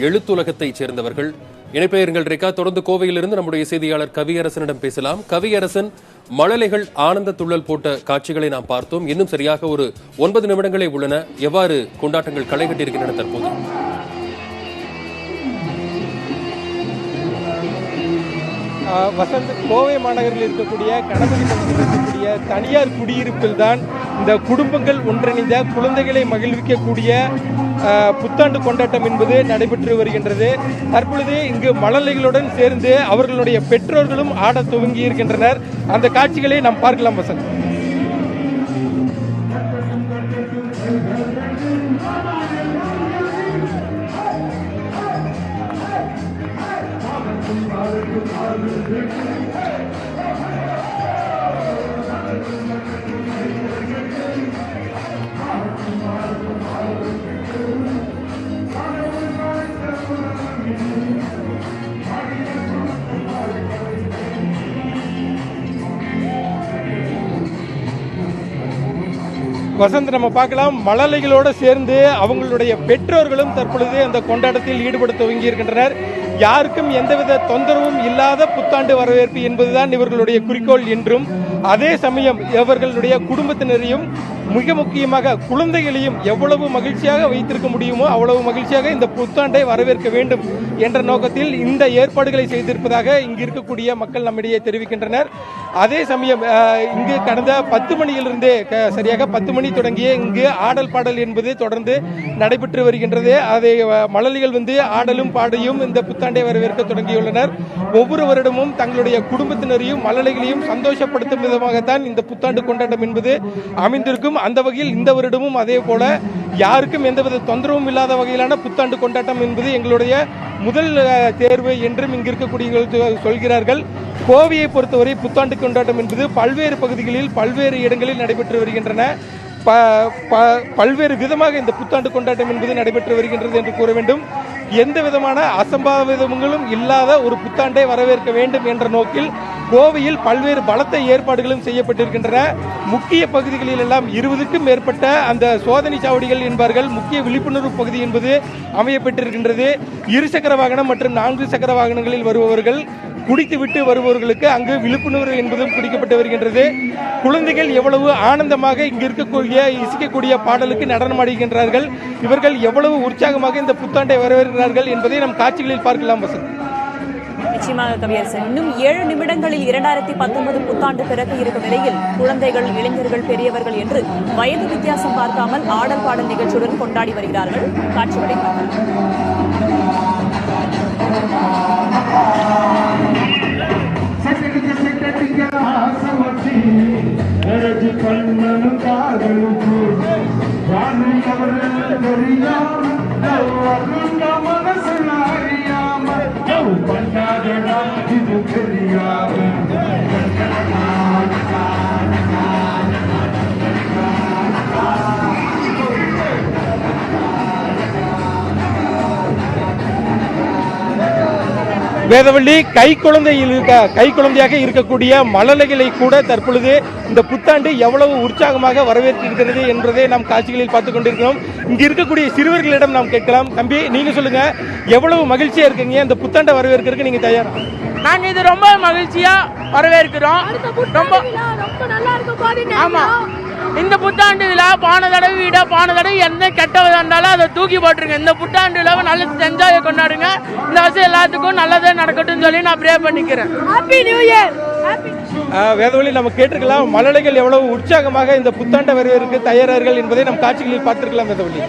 எழுத்துலகத்தைச் சேர்ந்தவர்கள். இணைப்பெயர்கள் ரேகா, தொடர்ந்து கோவையிலிருந்து நம்முடைய செய்தியாளர் கவியரசனிடம் பேசலாம். கவியரசன், மழலைகள் ஆனந்த துள்ளல் போட்ட காட்சிகளை நாம் பார்த்தோம். இன்னும் சரியாக ஒரு 9 நிமிடங்களே உள்ளன. எவ்வாறு கொண்டாட்டங்கள் களை கட்டியிருக்கின்றன தற்போது? வசந்த், கோவை மாநகரில் இருக்கக்கூடிய கணபதி பகுதியில் இருக்கக்கூடிய தனியார் குடியிருப்பில் தான் இந்த குடும்பங்கள் ஒன்றிணைந்த குழந்தைகளை மகிழ்விக்கக்கூடிய புத்தாண்டு கொண்டாட்டம் என்பது நடைபெற்று வருகின்றது. தற்பொழுது இங்கு மழலைகளுடன் சேர்ந்து அவர்களுடைய பெற்றோர்களும் ஆடத் துவங்கி இருக்கின்றனர். அந்த காட்சிகளை நாம் பார்க்கலாம் வசந்த். வசந்த், நம்ம பார்க்கலாம் மழலைகளோடு சேர்ந்து அவங்களுடைய பெற்றோர்களும் தற்பொழுது அந்த கொண்டாட்டத்தில் ஈடுபட துவங்கி இருக்கின்றனர். யாருக்கும் எந்தவித தொந்தரவும் இல்லாத புத்தாண்டு வரவேற்பு என்பதுதான் இவர்களுடைய குறிக்கோள் என்றும், அதே சமயம் இவர்களுடைய குடும்பத்தினரையும் மிக முக்கியமாக குழந்தைகளையும் எவ்வளவு மகிழ்ச்சியாக வைத்திருக்க முடியுமோ அவ்வளவு மகிழ்ச்சியாக இந்த புத்தாண்டை வரவேற்க வேண்டும் என்ற நோக்கத்தில் இந்த ஏற்பாடுகளை செய்திருப்பதாக இங்கு இருக்கக்கூடிய மக்கள் நம்மிடையே தெரிவிக்கின்றனர். அதே சமயம் இங்கு கடந்த 10 மணியிலிருந்தே சரியாக 10 மணி தொடங்கிய இங்கு ஆடல் பாடல் என்பது தொடர்ந்து நடைபெற்று வருகின்றது. அதை மழலைகள் ஆடலும் பாடியும் இந்த புத்தாண்டை வரவேற்க தொடங்கியுள்ளனர். ஒவ்வொரு வருடமும் தங்களுடைய குடும்பத்தினரையும் மழலைகளையும் சந்தோஷப்படுத்தும் விதமாகத்தான் இந்த புத்தாண்டு கொண்டாட்டம் என்பது அமைந்திருக்கும். அந்த வகையில் இந்த வருடமும் அதே போல யாருக்கும் எந்தவித தொந்தரவும் இல்லாத வகையிலான புத்தாண்டு கொண்டாட்டம் என்பது எங்களுடைய முதல் தேர்வு என்றும் இங்கு இருக்கக்கூடிய சொல்கிறார்கள். கோவையை பொறுத்தவரை புத்தாண்டு கொண்டாட்டம் என்பது பல்வேறு பகுதிகளில் பல்வேறு இடங்களில் நடைபெற்று வருகின்றன. பல்வேறு விதமாக இந்த புத்தாண்டு கொண்டாட்டம் என்பது நடைபெற்று வருகின்றது என்று கூற வேண்டும். எந்த விதமான அசம்பாவிதங்களும் இல்லாத ஒரு புத்தாண்டை வரவேற்க வேண்டும் என்ற நோக்கில் கோவையில் பல்வேறு பலத்த ஏற்பாடுகளும் செய்யப்பட்டிருக்கின்றன. முக்கிய பகுதிகளில் எல்லாம் 20க்கும் மேற்பட்ட அந்த சோதனை சாவடிகள் என்பார்கள் முக்கிய விழிப்புணர்வு பகுதி என்பது அமையப்பட்டிருக்கின்றது. 2 சக்கர வாகனம் மற்றும் 4 சக்கர வாகனங்களில் வருபவர்கள் குடித்துவிட்டு வருபவர்களுக்கு அங்கு விழிப்புணர்வு என்பதும் குடிக்கப்பட்டு வருகின்றது. குழந்தைகள் எவ்வளவு ஆனந்தமாக இங்கு இருக்கக்கூடிய இசைக்கக்கூடிய பாடலுக்கு நடனமாடுகின்றார்கள், இவர்கள் எவ்வளவு உற்சாகமாக இந்த புத்தாண்டை வரவேற்கிறார்கள் என்பதை நம் காட்சிகளில் பார்க்கலாம். வசந்த், நிச்சயமாக கவியரசன், இன்னும் 7 நிமிடங்களில் 2019 புத்தாண்டு பிறக்க இருக்கும் நிலையில் குழந்தைகள், இளைஞர்கள், பெரியவர்கள் என்று வயது வித்தியாசம் பார்க்காமல் ஆடல் பாடல் நிகழ்ச்சியுடன் கொண்டாடி வருகிறார்கள். காட்சிகளை வேதவள்ளி, கை குழந்தையாக இருக்கக்கூடிய மழலைகளை கூட தற்பொழுது இந்த புத்தாண்டு எவ்வளவு உற்சாகமாக வரவேற்றிருக்கிறது என்பதை நாம் காட்சிகளில் பார்த்துக் கொண்டிருக்கிறோம். இங்க இருக்கக்கூடிய சிறுவர்களிடம் நாம் கேட்கலாம். தம்பி, நீங்க சொல்லுங்க, எவ்வளவு மகிழ்ச்சியா இருக்கீங்க இந்த புத்தாண்டை வரவேற்கிறதுக்கு? நீங்க தயாரா? நாங்க இது ரொம்ப மகிழ்ச்சியா வரவேற்கிறோம். ரொம்ப நல்லா இருக்கும். ஆமா, இந்த புத்தாண்டு விழா போன தடவை எந்த கெட்ட இருந்தாலும் அதை தூக்கி போட்டுருங்க. இந்த புத்தாண்டு விழாவை நல்ல என்ஜாய் கொண்டாடுங்க. இந்த வருஷம் எல்லாத்துக்கும் நல்லதே நடக்கட்டும் சொல்லி நான் ப்ரே பண்ணிக்கிறேன். Happy new year. வேதவழி, நம்ம கேட்டிருக்கலாம் மழலைகள் எவ்வளவு உற்சாகமாக இந்த புத்தாண்டை வரவேற்க தயாரார்கள் என்பதை நம் காட்சிகளில் பார்த்திருக்கலாம். வேதவழி,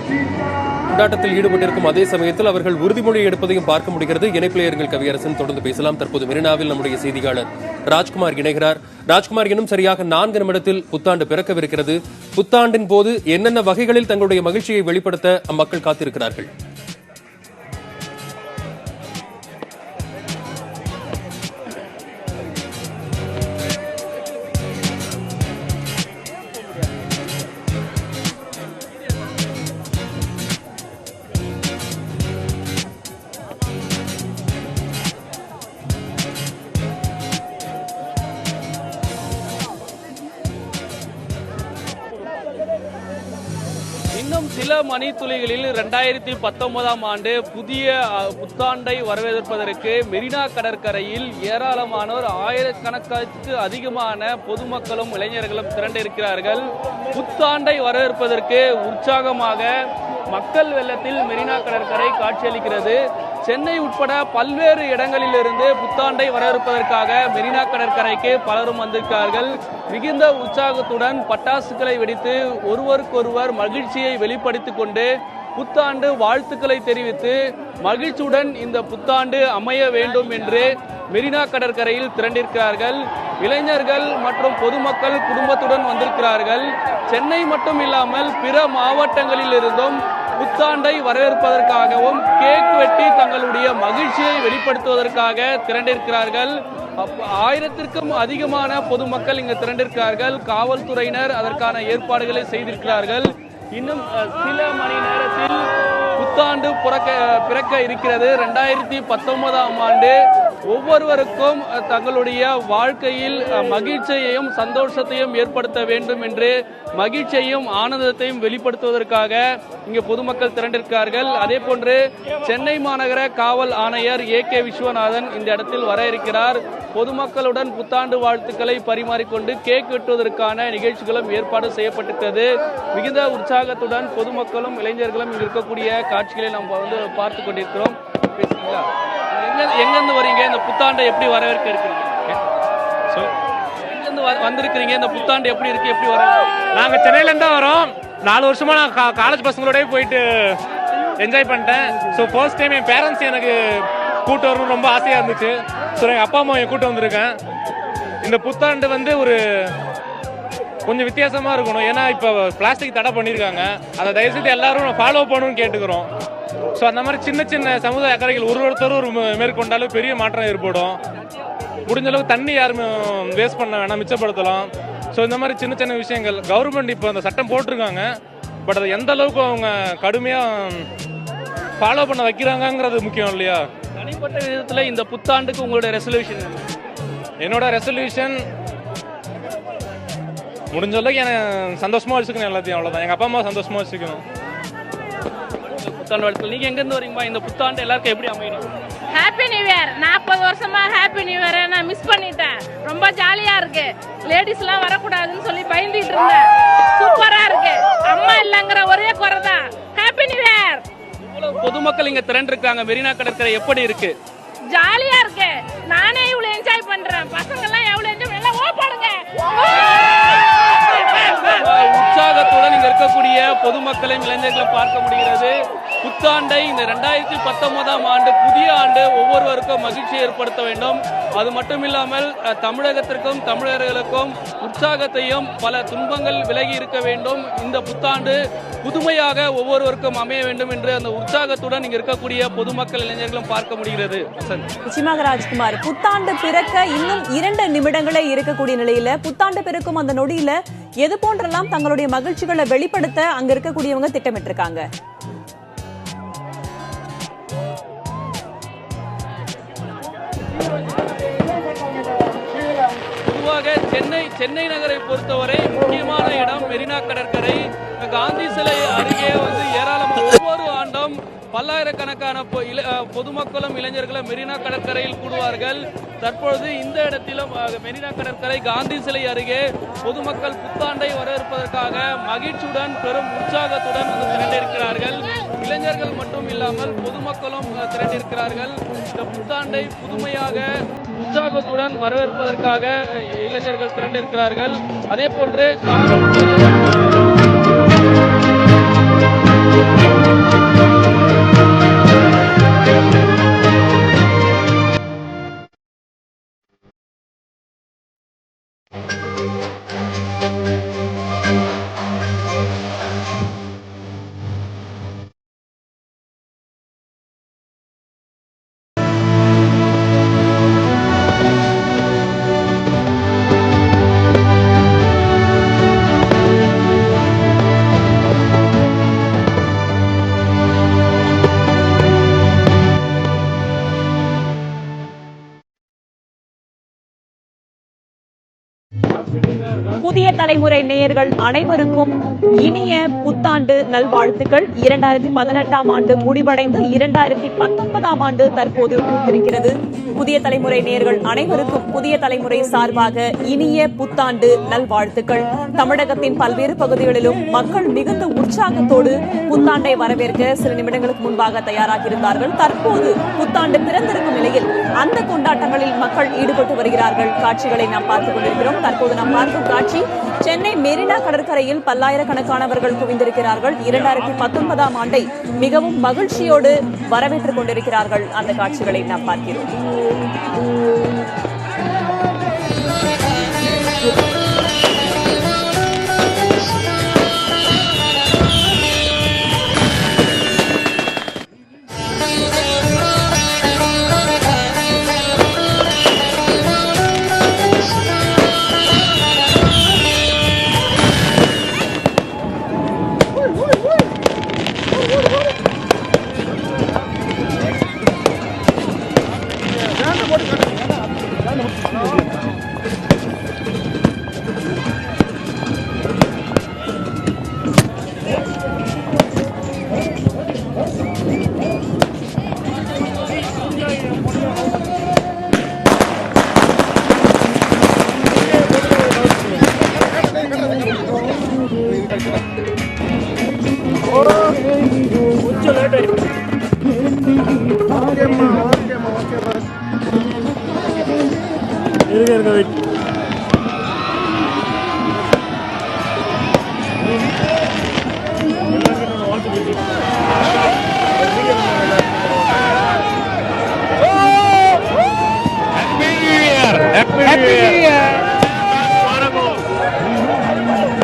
கொண்டாட்டத்தில் ஈடுபட்டிருக்கும் அதே சமயத்தில் அவர்கள் உறுதிமொழி எடுப்பதையும் பார்க்க முடிகிறது. இணைப்பிலேயர்கள் கவியரசன் தொடர்ந்து பேசலாம். தற்போது மெரினாவில் நம்முடைய செய்தியாளர் ராஜ்குமார் இணைகிறார். ராஜ்குமார், இன்னும் சரியாக 4 நிமிடத்தில் புத்தாண்டு பிறக்கவிருக்கிறது. புத்தாண்டின் போது என்னென்ன வகைகளில் தங்களுடைய மகிழ்ச்சியை வெளிப்படுத்த அம்மக்கள் காத்திருக்கிறார்கள்? இன்னும் சில மணித்துளிகளில் 2019ஆம் ஆண்டு புதிய புத்தாண்டை வரவேற்பதற்கு மெரினா கடற்கரையில் ஏராளமானோர், ஆயிரக்கணக்கான அதிகமான பொதுமக்களும் இளைஞர்களும் திரண்டிருக்கிறார்கள். புத்தாண்டை வரவேற்பதற்கு உற்சாகமாக மக்கள் வெள்ளத்தில் மெரினா கடற்கரை காட்சியளிக்கிறது. சென்னை உட்பட பல்வேறு இடங்களிலிருந்து புத்தாண்டை வரவேற்பதற்காக மெரினா கடற்கரைக்கு பலரும் வந்திருக்கிறார்கள். மிகுந்த உற்சாகத்துடன் பட்டாசுகளை வெடித்து ஒருவருக்கொருவர் மகிழ்ச்சியை வெளிப்படுத்திக் கொண்டு புத்தாண்டு வாழ்த்துக்களை தெரிவித்து மகிழ்ச்சியுடன் இந்த புத்தாண்டு அமைய வேண்டும் என்று மெரினா கடற்கரையில் திரண்டிருக்கிறார்கள். இளைஞர்கள் மற்றும் பொதுமக்கள் குடும்பத்துடன் வந்திருக்கிறார்கள். சென்னை மட்டும் இல்லாமல் பிற மாவட்டங்களில் இருந்தும் புத்தாண்டை வரவேற்பதற்காகவும் கேக் வெட்டி தங்களுடைய மகிழ்ச்சியை வெளிப்படுத்துவதற்காக திரண்டிருக்கிறார்கள். 1000த்திற்கும் அதிகமான பொதுமக்கள் இங்கு திரண்டிருக்கிறார்கள். காவல்துறையினர் அதற்கான ஏற்பாடுகளை செய்திருக்கிறார்கள். இன்னும் சில மணி நேரத்தில் புத்தாண்டு பிறக்க இருக்கிறது. 2019ஆம் ஆண்டு ஒவ்வொருவருக்கும் தங்களுடைய வாழ்க்கையில் மகிழ்ச்சியையும் சந்தோஷத்தையும் ஏற்படுத்த வேண்டும் என்று மகிழ்ச்சியையும் ஆனந்தத்தையும் வெளிப்படுத்துவதற்காக இங்கு பொதுமக்கள் திரண்டிருக்கிறார்கள். அதே போன்று சென்னை மாநகர காவல் ஆணையர் AK விஸ்வநாதன் இந்த இடத்தில் வர இருக்கிறார். பொதுமக்களுடன் புத்தாண்டு வாழ்த்துக்களை பரிமாறிக்கொண்டு கேக் வெட்டுவதற்கான நிகழ்ச்சிகளும் ஏற்பாடு செய்யப்பட்டிருக்கிறது. மிகுந்த உற்சாகத்துடன் பொதுமக்களும் இளைஞர்களும் இங்கு இருக்கக்கூடிய காட்சிகளை நாம் பார்த்து கொண்டிருக்கிறோம். பேசுறீங்களா? எங்கிருந்து வரீங்க? இந்த புத்தாண்டை எப்படி வரவேற்க இருக்கிறீங்க? எங்கிருந்து வந்திருக்கிறீங்க? இந்த புத்தாண்டு எப்படி இருக்கு? எப்படி வர? நாங்க சென்னையில இருந்து வரோம். 4 வருஷமா நான் காலேஜ் பசங்களோட போயிட்டு என்ஜாய் பண்ணிட்டேன். ஸோ ஃபர்ஸ்ட் டைம் என் பேரண்ட்ஸ் எனக்கு கூட்டு வரணும்னு ரொம்ப ஆசையா இருந்துச்சு. ஸோ எங்க அப்பா அம்மா என் கூட்டு வந்திருக்கேன். இந்த புத்தாண்டு வந்து ஒரு கொஞ்சம் வித்தியாசமா இருக்கணும். ஏன்னா இப்போ பிளாஸ்டிக் தடை பண்ணியிருக்காங்க. அதை தயவுசெய்து எல்லாரும் ஃபாலோ பண்ணணும்னு கேட்டுக்கிறோம். ஸோ அந்த மாதிரி சின்ன சின்ன சமுதாய அக்கறைகள் ஒருத்தரும் ஒரு மேற்கொண்டாலும் பெரிய மாற்றம் ஏற்படும். முடிஞ்ச அளவுக்கு தண்ணி யாருமே வேஸ்ட் பண்ண வேணாம், மிச்சப்படுத்தலாம். ஸோ இந்த மாதிரி சின்ன சின்ன விஷயங்கள் கவர்மெண்ட் இப்போ அந்த சட்டம் போட்டிருக்காங்க. பட் அதை எந்த அளவுக்கு அவங்க கடுமையாக ஃபாலோ பண்ண வைக்கிறாங்கிறது முக்கியம் இல்லையா? தனிப்பட்ட விதத்தில் இந்த புத்தாண்டுக்கு உங்களுடைய ரெசல்யூஷன்? என்னோட ரெசல்யூஷன் முடிஞ்ச அளவுக்கு எனக்கு சந்தோஷமா வச்சுக்கணும். எல்லாத்தையும் அவ்வளோதான். எங்கள் அப்பா அம்மா சந்தோஷமா வச்சுக்கணும். புத்தாண்டு வாழ்த்துக்கள். நீங்க எங்க இருந்து வரீங்களா? இந்த புத்தாண்டு எல்லாருக்கும் எப்படி அமையணும்? Happy new year. 40 வருஷமா ஹாப்பி நியூ இயரை நான் மிஸ் பண்ணிட்டேன். ரொம்ப ஜாலியா இருக்கு. லேடிஸ் எல்லாம் வரக்கூடாதுன்னு சொல்லி பயந்துட்டு இருந்தேன். சூப்பரா இருக்கு. அம்மா இல்லங்கிற ஒரே குறை தான். Happy new year. பொதுமக்கள் இங்க திரண்டிருக்காங்க. மெரினா கடற்கரை எப்படி இருக்கு? ஜாலியா இருக்கு. நானே இவ்வளவு என்ஜாய் பண்றேன். பசங்க எல்லாம் எவ்வளவு என்ஜாய் எல்லாம் ஓப்பாடுங்க. உற்சாகத்துடன் இங்க இருக்கக்கூடிய பொதுமக்களையும் இளைஞர்களும் பார்க்க முடிகிறது. புத்தாண்டை இந்த 2019ஆம் ஆண்டு புதிய ஆண்டு ஒவ்வொருவருக்கும் மகிழ்ச்சியை ஏற்படுத்த வேண்டும். அது மட்டும் இல்லாமல் தமிழகத்திற்கும் தமிழர்களுக்கும் உற்சாகத்தையும் பல துன்பங்கள் விலகி இருக்க வேண்டும். இந்த புத்தாண்டு புதுமையாக ஒவ்வொருவருக்கும் அமைய வேண்டும் என்று அந்த உற்சாகத்துடன் இங்க இருக்கக்கூடிய பொதுமக்கள் இளைஞர்களும் பார்க்க முடிகிறது. நிச்சயமாக ராஜ்குமார், புத்தாண்டு பிறக்க இன்னும் 2 நிமிடங்களே இருக்கக்கூடிய நிலையில புத்தாண்டு பிறக்கும் அந்த நொடியில எது போன்றெல்லாம் தங்களுடைய மகிழ்ச்சிகளை வெளிப்படுத்த அங்க இருக்கக்கூடியவங்க திட்டமிட்டிருக்காங்க? பொதுவாக சென்னை நகரை பொறுத்தவரை முக்கியமான இடம் மெரினா கடற்கரை. காந்தி சிலை அருகே ஏராளமான ஒவ்வொரு ஆண்டும் பல்லாயிரக்கணக்கான பொதுமக்களும் இளைஞர்களும் மெரினா கடற்கரையில் கூடுவார்கள். தற்பொழுது இந்த இடத்திலும் மெரினா கடற்கரை காந்தி சிலை அருகே பொதுமக்கள் புத்தாண்டை வரவேற்பதற்காக மகிழ்ச்சியுடன் பெரும் உற்சாகத்துடன் திரண்டிருக்கிறார்கள். இளைஞர்கள் மட்டும் இல்லாமல் பொதுமக்களும் திரண்டிருக்கிறார்கள். இந்த புத்தாண்டை புதுமையாக உற்சாகத்துடன் வரவேற்பதற்காக இளைஞர்கள் திரண்டிருக்கிறார்கள். அதே போன்று புதிய தலைமுறை நேயர்கள் அனைவருக்கும் இனிய புத்தாண்டு நல்வாழ்த்துக்கள். 2018ஆம் ஆண்டு முடிவடைந்து 2019ஆம் ஆண்டு தற்போது இருக்கிறது. புதிய தலைமுறை நேயர்கள் அனைவருக்கும் புதிய தலைமுறை சார்பாக இனிய புத்தாண்டு நல்வாழ்த்துக்கள். தமிழகத்தின் பல்வேறு பகுதிகளிலும் மக்கள் மிகுந்த உற்சாகத்தோடு புத்தாண்டை வரவேற்க சில நிமிடங்களுக்கு முன்பாக தயாராகியிருந்தார்கள். தற்போது புத்தாண்டு பிறந்திருக்கும் நிலையில் அந்த கொண்டாட்டங்களில் மக்கள் ஈடுபட்டு வருகிறார்கள். காட்சிகளை நாம் பார்த்துக் கொண்டிருக்கிறோம். தற்போது நாம் பார்க்கும் காட்சி சென்னை மெரினா கடற்கரையில் பல்லாயிரக்கணக்கானவர்கள் குவிந்திருக்கிறார்கள். 2019ஆம் ஆண்டை மிகவும் மகிழ்ச்சியோடு வரவேற்றுக் கொண்டிருக்கிறார்கள். அந்த காட்சிகளை நாம் பார்க்கிறோம்.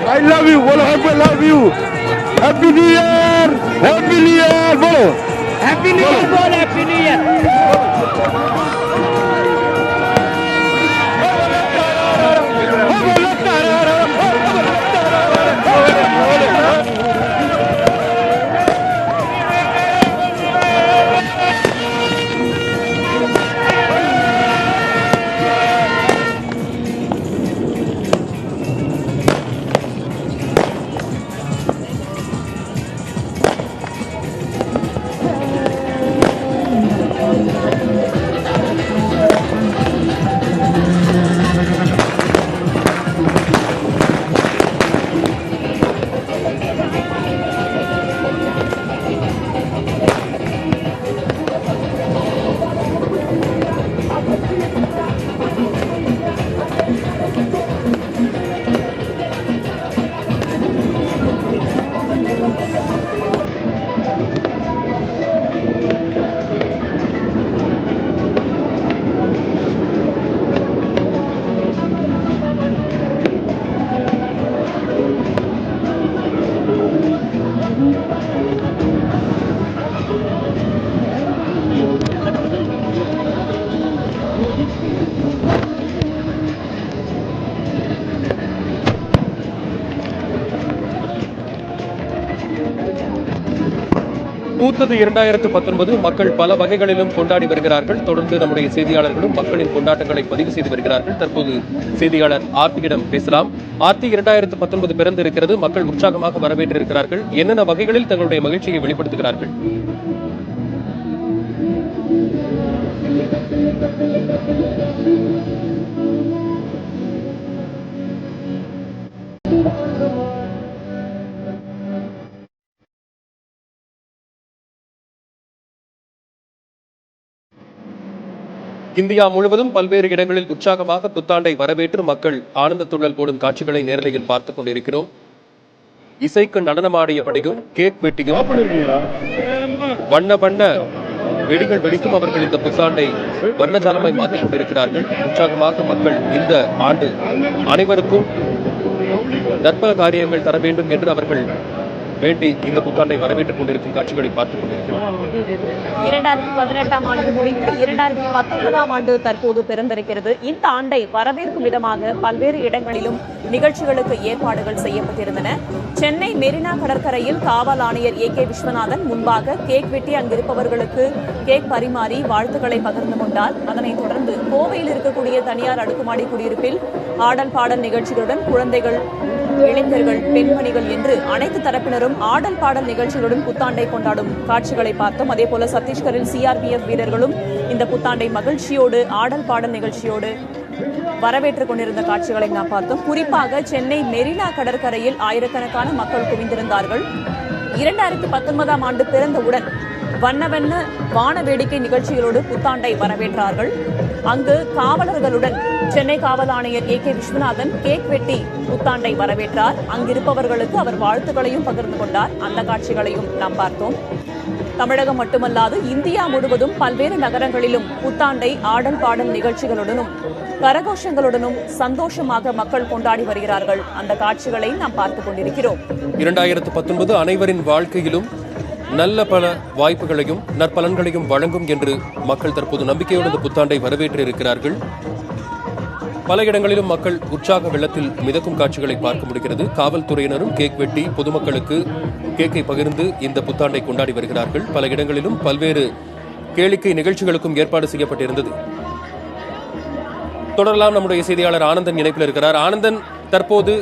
I love you, bolo, I love you. Happy New Year, bolo. Happy New Year, bolo, Happy New Year. பூத்தது 2019 மக்கள் பல வகைகளிலும் கொண்டாடி வருகிறார்கள். தொடர்ந்து நம்முடைய செய்தியாளர்களும் மக்களின் கொண்டாட்டங்களை பதிவு செய்து வருகிறார்கள். தற்போது செய்தியாளர் ஆர்த்தியிடம் பேசலாம். ஆர்த்தி, 2019 பிறந்திருக்கிறது, மக்கள் உற்சாகமாக வரவேற்றிருக்கிறார்கள். என்னென்ன வகைகளில் தங்களுடைய மகிழ்ச்சியை வெளிப்படுத்துகிறார்கள்? இந்தியா முழுவதும் பல்வேறு இடங்களில் உற்சாகமாக புத்தாண்டை வரவேற்று மக்கள் ஆனந்தத்துள்ளல் போடும் காட்சிகளை நேரலையில் பார்த்துக் கொண்டிருக்கிறோம். இசைக்கு நடனமாடியபடியும் கேக் வெட்டியும் வண்ண வண்ண வெடிகள் வெடிக்கும் அவர்கள் இந்த புத்தாண்டை வர்ணஜாலமாய் மாற்றிக் கொண்டிருக்கிறார்கள். உற்சாகமாக மக்கள் இந்த ஆண்டு அனைவருக்கும் நற்பல காரியங்கள் தர வேண்டும் என்று அவர்கள் வேண்டி இந்த புத்தாண்டை வரவேற்றுக் கொண்டிருக்கும் காட்சிகளை பார்த்துக் கொண்டிருக்கிறோம். 2018ஆம் ஆண்டு முடிந்து 2019ஆம் ஆண்டு தற்போது பிறந்திருக்கிறது. இந்த ஆண்டை வரவேற்கும் விதமாக பல்வேறு இடங்களிலும் நிகழ்ச்சிகளுக்கு ஏற்பாடுகள் செய்யப்பட்டிருந்தன. சென்னை மெரினா கடற்கரையில் காவல் ஆணையர் AK விஸ்வநாதன் முன்பாக கேக் வெட்டி அங்கிருப்பவர்களுக்கு கேக் பரிமாறி வாழ்த்துக்களை பகிர்ந்து கொண்டார். அதனைத் தொடர்ந்து கோவையில் இருக்கக்கூடிய தனியார் அடுக்குமாடி குடியிருப்பில் ஆடல் பாடல் நிகழ்ச்சிகளுடன் குழந்தைகள், இளைஞர்கள், பெண்மணிகள் என்று அனைத்து தரப்பினரும் ஆடல் பாடல் நிகழ்ச்சிகளுடன் புத்தாண்டை கொண்டாடும் காட்சிகளை பார்த்தோம். அதே போல சத்தீஸ்கரில் CRPF வீரர்களும் இந்த புத்தாண்டை மகிழ்ச்சியோடு ஆடல் பாடல் நிகழ்ச்சியோடு வரவேற்றுக் கொண்டிருந்த காட்சிகளை நாம் பார்த்தோம். குறிப்பாக சென்னை மெரினா கடற்கரையில் ஆயிரக்கணக்கான மக்கள் குவிந்திருந்தார்கள். 2019ஆம் ஆண்டு பிறந்தவுடன் வண்ண வண்ண வான வேடிக்கை நிகழ்ச்சிகளோடு புத்தாண்டை வரவேற்றார்கள். அங்கு காவலர்களுடன் சென்னை காவல் ஆணையர் AK விஸ்வநாதன் கேக் வெட்டி புத்தாண்டை வரவேற்றார். அங்கிருப்பவர்களுக்கு அவர் வாழ்த்துக்களையும் பகிர்ந்து கொண்டார். அந்த காட்சிகளையும் நாம் பார்த்தோம். தமிழகம் மட்டுமல்லாது இந்தியா முழுவதும் பல்வேறு நகரங்களிலும் புத்தாண்டை ஆடல் பாடல் நிகழ்ச்சிகளுடனும் கரகோஷங்களுடனும் சந்தோஷமாக மக்கள் கொண்டாடி வருகிறார்கள். அந்த காட்சிகளை நாம் பார்த்துக் கொண்டிருக்கிறோம். 2019 அனைவரின் வாழ்க்கையிலும் நல்ல பல வாய்ப்புகளையும் நற்பலன்களையும் வழங்கும் என்று மக்கள் தற்போது நம்பிக்கையோடு இந்த புத்தாண்டை வரவேற்றிருக்கிறார்கள். பல இடங்களிலும் மக்கள் உற்சாக வெள்ளத்தில் மிதக்கும் காட்சிகளை பார்க்க முடிகிறது. காவல்துறையினரும் கேக் வெட்டி பொதுமக்களுக்கு கேக்கை பகிர்ந்து இந்த புத்தாண்டை கொண்டாடி வருகிறார்கள். பல இடங்களிலும் பல்வேறு கேளிக்கை நிகழ்ச்சிகளுக்கும் ஏற்பாடு செய்யப்பட்டிருந்தது. தொடரலாம். நம்முடைய செய்தியாளர் ஆனந்தன் இணைப்பில் இருக்கிறார். ஆனந்தன், தற்போது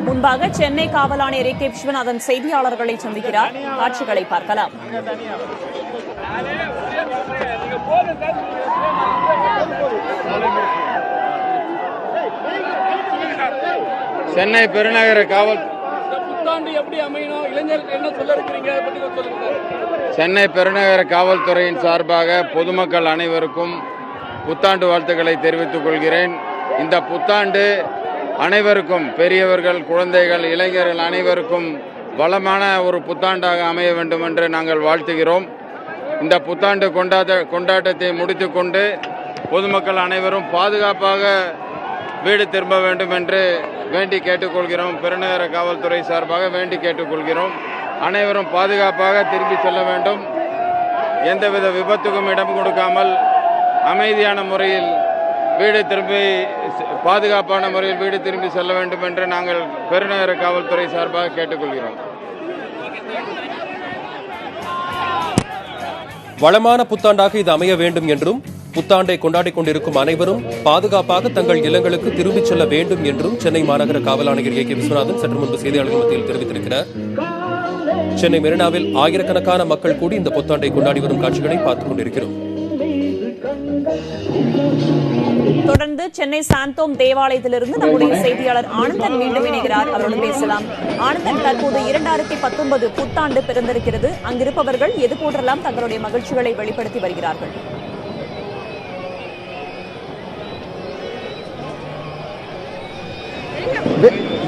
முன்பாக சென்னை காவல் ஆணையர் AK விஸ்வநாதன் செய்தியாளர்களை சந்திக்கிறார். காட்சிகளை பார்க்கலாம். சென்னை பெருநகர காவல் புத்தாண்டு எப்படி அமையணும், இளைஞர்கள் என்ன சொல்ல இருக்கிறீங்க, அதை பத்தி கொஞ்சம் சொல்லுங்க சார். சென்னை பெருநகர காவல்துறையின் சார்பாக பொதுமக்கள் அனைவருக்கும் புத்தாண்டு வாழ்த்துக்களை தெரிவித்துக் கொள்கிறேன். இந்த புத்தாண்டு அனைவருக்கும், பெரியவர்கள், குழந்தைகள், இளைஞர்கள் அனைவருக்கும் வளமான ஒரு புத்தாண்டாக அமைய வேண்டும் என்று நாங்கள் வாழ்த்துகிறோம். இந்த புத்தாண்டு கொண்டாட்டத்தை முடித்துக்கொண்டு பொதுமக்கள் அனைவரும் பாதுகாப்பாக வீடு திரும்ப வேண்டும் என்று வேண்டி கேட்டுக்கொள்கிறோம். பெருநகர காவல்துறை சார்பாக வேண்டி கேட்டுக்கொள்கிறோம். அனைவரும் பாதுகாப்பாக திரும்பி செல்ல வேண்டும். எந்தவித விபத்துக்கும் இடம் கொடுக்காமல் அமைதியான முறையில் வீடு திரும்பி, பாதுகாப்பான முறையில் வீடு திரும்பி செல்ல வேண்டும் என்று நாங்கள் பெருநகர காவல்துறை சார்பாக கேட்டுக்கொள்கிறோம். வளமான புத்தாண்டாக இது அமைய வேண்டும் என்றும், புத்தாண்டை கொண்டாடிக் கொண்டிருக்கும் அனைவரும் பாதுகாப்பாக தங்கள் இல்லங்களுக்கு திரும்பிச் செல்ல வேண்டும் என்றும் சென்னை மாநகர காவல் ஆணையர் ஏ.கே. விஸ்வநாதன் சற்று முன்பு செய்தியாளர்கள் மத்தியில் தெரிவித்திருக்கிறார். சென்னை மெரினாவில் ஆயிரக்கணக்கான மக்கள் கூடி இந்த புத்தாண்டை கொண்டாடி வரும் காட்சிகளை பார்த்துக் கொண்டிருக்கிறோம். தொடர்ந்து சென்னை சாந்தோம் தேவாலயத்திலிருந்து நம்முடைய செய்தியாளர் ஆனந்தன் மீண்டும் இணைகிறார். அவரோடு பேசலாம். ஆனந்தன், தற்போது 2019 புத்தாண்டு பிறந்திருக்கிறது. அங்கிருப்பவர்கள் எது போன்றெல்லாம் தங்களுடைய மகிழ்ச்சிகளை வெளிப்படுத்தி வருகிறார்கள்?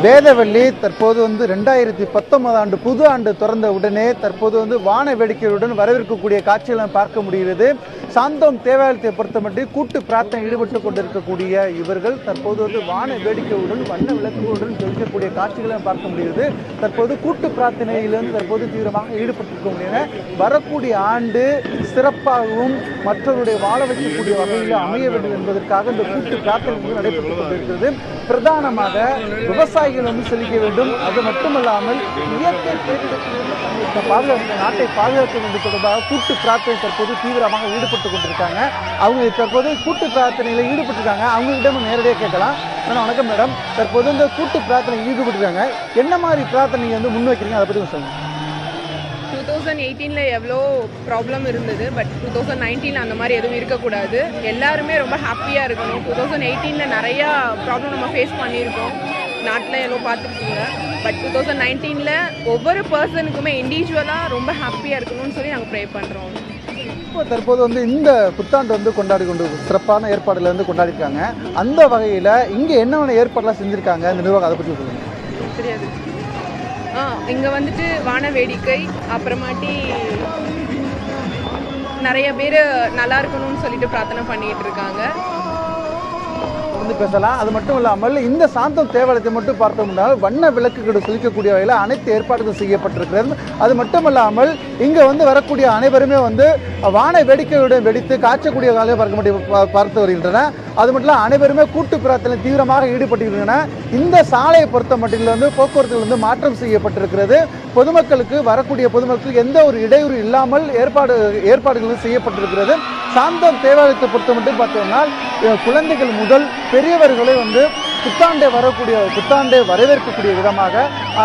வேதவள்ளி, தற்போது 2019 ஆண்டு புது ஆண்டு திறந்த உடனே தற்போது வான வேடிக்கையுடன் வரவேற்கக்கூடிய காட்சிகளை பார்க்க முடிகிறது. சாந்தோம் தேவாலயத்தை பொறுத்தமட்டில் கூட்டு பிரார்த்தனை ஈடுபட்டுக் கொண்டிருக்கக்கூடிய இவர்கள் தற்போது வான வேடிக்கையுடன், வண்ண விளக்குகளுடன் ஜொலிக்கக்கூடிய காட்சிகளை பார்க்க முடிகிறது. தற்போது கூட்டு பிரார்த்தனையிலிருந்து தற்போது தீவிரமாக ஈடுபட்டிருக்க முடியும். வரக்கூடிய ஆண்டு சிறப்பாகவும் மற்றவருடைய வாழ வைக்கக்கூடிய வகையில் அமைய வேண்டும் என்பதற்காக இந்த கூட்டு பிரார்த்தனை நடைபெற்றுக் கொண்டிருக்கிறது. பிரதானமாக விவசாயிகள் செழிக்க வேண்டும், அது மட்டுமல்லாமல் இயற்கை பாதுகாப்பு, நாட்டை பாதுகாக்க வேண்டும் தொடர்பாக கூட்டு பிரார்த்தனை தற்போது தீவிரமாக ஈடுபட்டுக் கொண்டிருக்காங்க. அவங்க தற்போது கூட்டு பிரார்த்தனையில் ஈடுபட்டிருக்காங்க. அவங்ககிட்ட நேரடியாக கேட்கலாம். வணக்கம் மேடம், தற்போது இந்த கூட்டு பிரார்த்தனை ஈடுபட்டிருக்காங்க, என்ன மாதிரி பிரார்த்தனை முன்வைக்கிறீங்க, அதை பற்றி சொல்லுங்க. 2018 எவ்வளோ ப்ராப்ளம் இருந்தது, பட் 2019 அந்த மாதிரி எதுவும் இருக்கக்கூடாது. எல்லாருமே ரொம்ப ஹாப்பியாக இருக்கணும். 2018 நிறையா ப்ராப்ளம் நம்ம ஃபேஸ் பண்ணியிருக்கோம், நாட்டில் எவ்வளோ பார்த்துருக்கீங்க. பட் 2019 ஒவ்வொரு பர்சனுக்குமே இண்டிவிஜுவலாக ரொம்ப ஹாப்பியாக இருக்கணும்னு சொல்லி நாங்கள் ப்ரே பண்ணுறோம். இப்போ தற்போது இந்த புத்தாண்டு கொண்டாடி கொண்டு சிறப்பான ஏற்பாடுகள் கொண்டாடிருக்காங்க. அந்த வகையில் இங்கே என்னென்ன ஏற்பாடுலாம் செஞ்சுருக்காங்க இந்த நிர்வாகம், அதை பற்றி சொல்லுங்கள். தெரியாது. இங்கே வான வேடிக்கை, அப்புறமாட்டி நிறைய பேர் நல்லா இருக்கணும்னு சொல்லிட்டு பிரார்த்தனை பண்ணிட்டு இருக்காங்க. பேசலாம். அது மட்டும் இல்லாமல் இந்த சாந்தோம் தேவாலயத்தை மட்டும் பார்த்தோம்னா வண்ண விளக்குகள் செலுத்தக்கூடிய வகையில் அனைத்து ஏற்பாடுகள் செய்யப்பட்டிருக்கிறது. அது மட்டுமல்லாமல் இங்கே வரக்கூடிய அனைவருமே வான வேடிக்கையுடன் வெடித்து காய்ச்சக்கூடிய காலையை பார்த்து வருகின்றன. அது மட்டும் இல்லை, அனைவருமே கூட்டு பிரார்த்தனை தீவிரமாக ஈடுபட்டிருக்கின்றன. இந்த சாலையை பொறுத்த மட்டில் போக்குவரத்து மாற்றம் செய்யப்பட்டிருக்கிறது. பொதுமக்களுக்கு, வரக்கூடிய பொதுமக்களுக்கு எந்த ஒரு இடையூறு இல்லாமல் ஏற்பாடுகள் செய்யப்பட்டிருக்கிறது. சாந்தோம் தேவாலயத்தை பொறுத்த மட்டும் பார்த்தோம்னா குழந்தைகள் முதல் பெரியவர்களை புத்தாண்டை வரவேற்கக்கூடிய விதமாக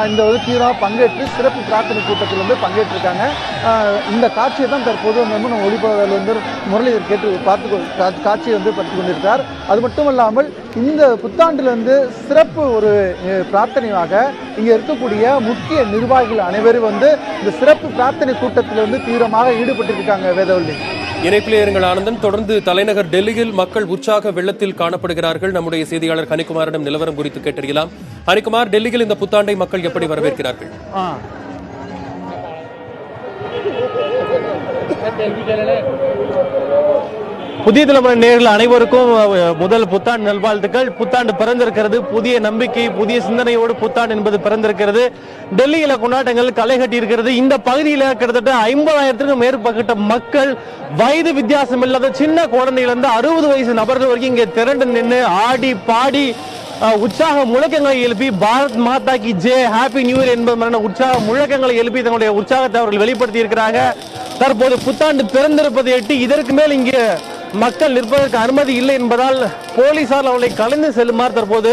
இந்த தீவிரமாக பங்கேற்று சிறப்பு பிரார்த்தனை கூட்டத்தில் பங்கேற்றிருக்காங்க. இந்த காட்சியை தான் தற்போது நம்ம ஒளிப்பதில் முரளிதர் காட்சியை படுத்திக் கொண்டிருக்கிறார். அது மட்டும் இல்லாமல் இந்த புத்தாண்டிலிருந்து சிறப்பு ஒரு பிரார்த்தனையாக இங்கே இருக்கக்கூடிய முக்கிய நிர்வாகிகள் அனைவரும் இந்த சிறப்பு பிரார்த்தனை கூட்டத்தில் தீவிரமாக ஈடுபட்டிருக்காங்க. வேதவள்ளி, இணைப்பிலே இருங்கள் ஆனந்தன். தொடர்ந்து தலைநகர் டெல்லியில் மக்கள் உற்சாக வெள்ளத்தில் காணப்படுகிறார்கள். நம்முடைய செய்தியாளர் ஹனிகுமாரிடம் நிலவரம் குறித்து கேட்டறியலாம். ஹனிகுமார், டெல்லியில் இந்த புத்தாண்டை மக்கள் எப்படி வரவேற்கிறார்கள்? புதிய தலைமுறை நேயர்கள் அனைவருக்கும் முதல் புத்தாண்டு நல்வாழ்த்துக்கள். புத்தாண்டு பிறந்திருக்கிறது, புதிய நம்பிக்கை, புதிய சிந்தனையோடு புத்தாண்டு என்பது பிறந்திருக்கிறது. டெல்லியில கொண்டாட்டங்கள் களை கட்டி இருக்கிறது. இந்த பகுதியில் கிட்டத்தட்ட 50,000க்கும் மேற்பட்ட மக்கள், வயது வித்தியாசம் இல்லாத சின்ன குழந்தையிலிருந்து 60 வயசு நபர்கள் வரைக்கும் இங்கே திரண்டு நின்று ஆடி பாடி உற்சாக முழக்கங்களை எழுப்பி பாரத் மாதா கி ஜெய், ஹாப்பி நியூ இயர் என்பது மாதிரியான உற்சாக முழக்கங்களை எழுப்பி தங்களுடைய உற்சாகத்தை அவர்கள் வெளிப்படுத்தி இருக்கிறாங்க. தற்போது புத்தாண்டு பிறந்திருப்பதை எட்டி இதற்கு மேல் இங்கே மக்கள் நிற்பதற்கு அனுமதி இல்லை என்பதால் போலீசார் அவர்களை கலந்து செல்லுமாறு தற்போது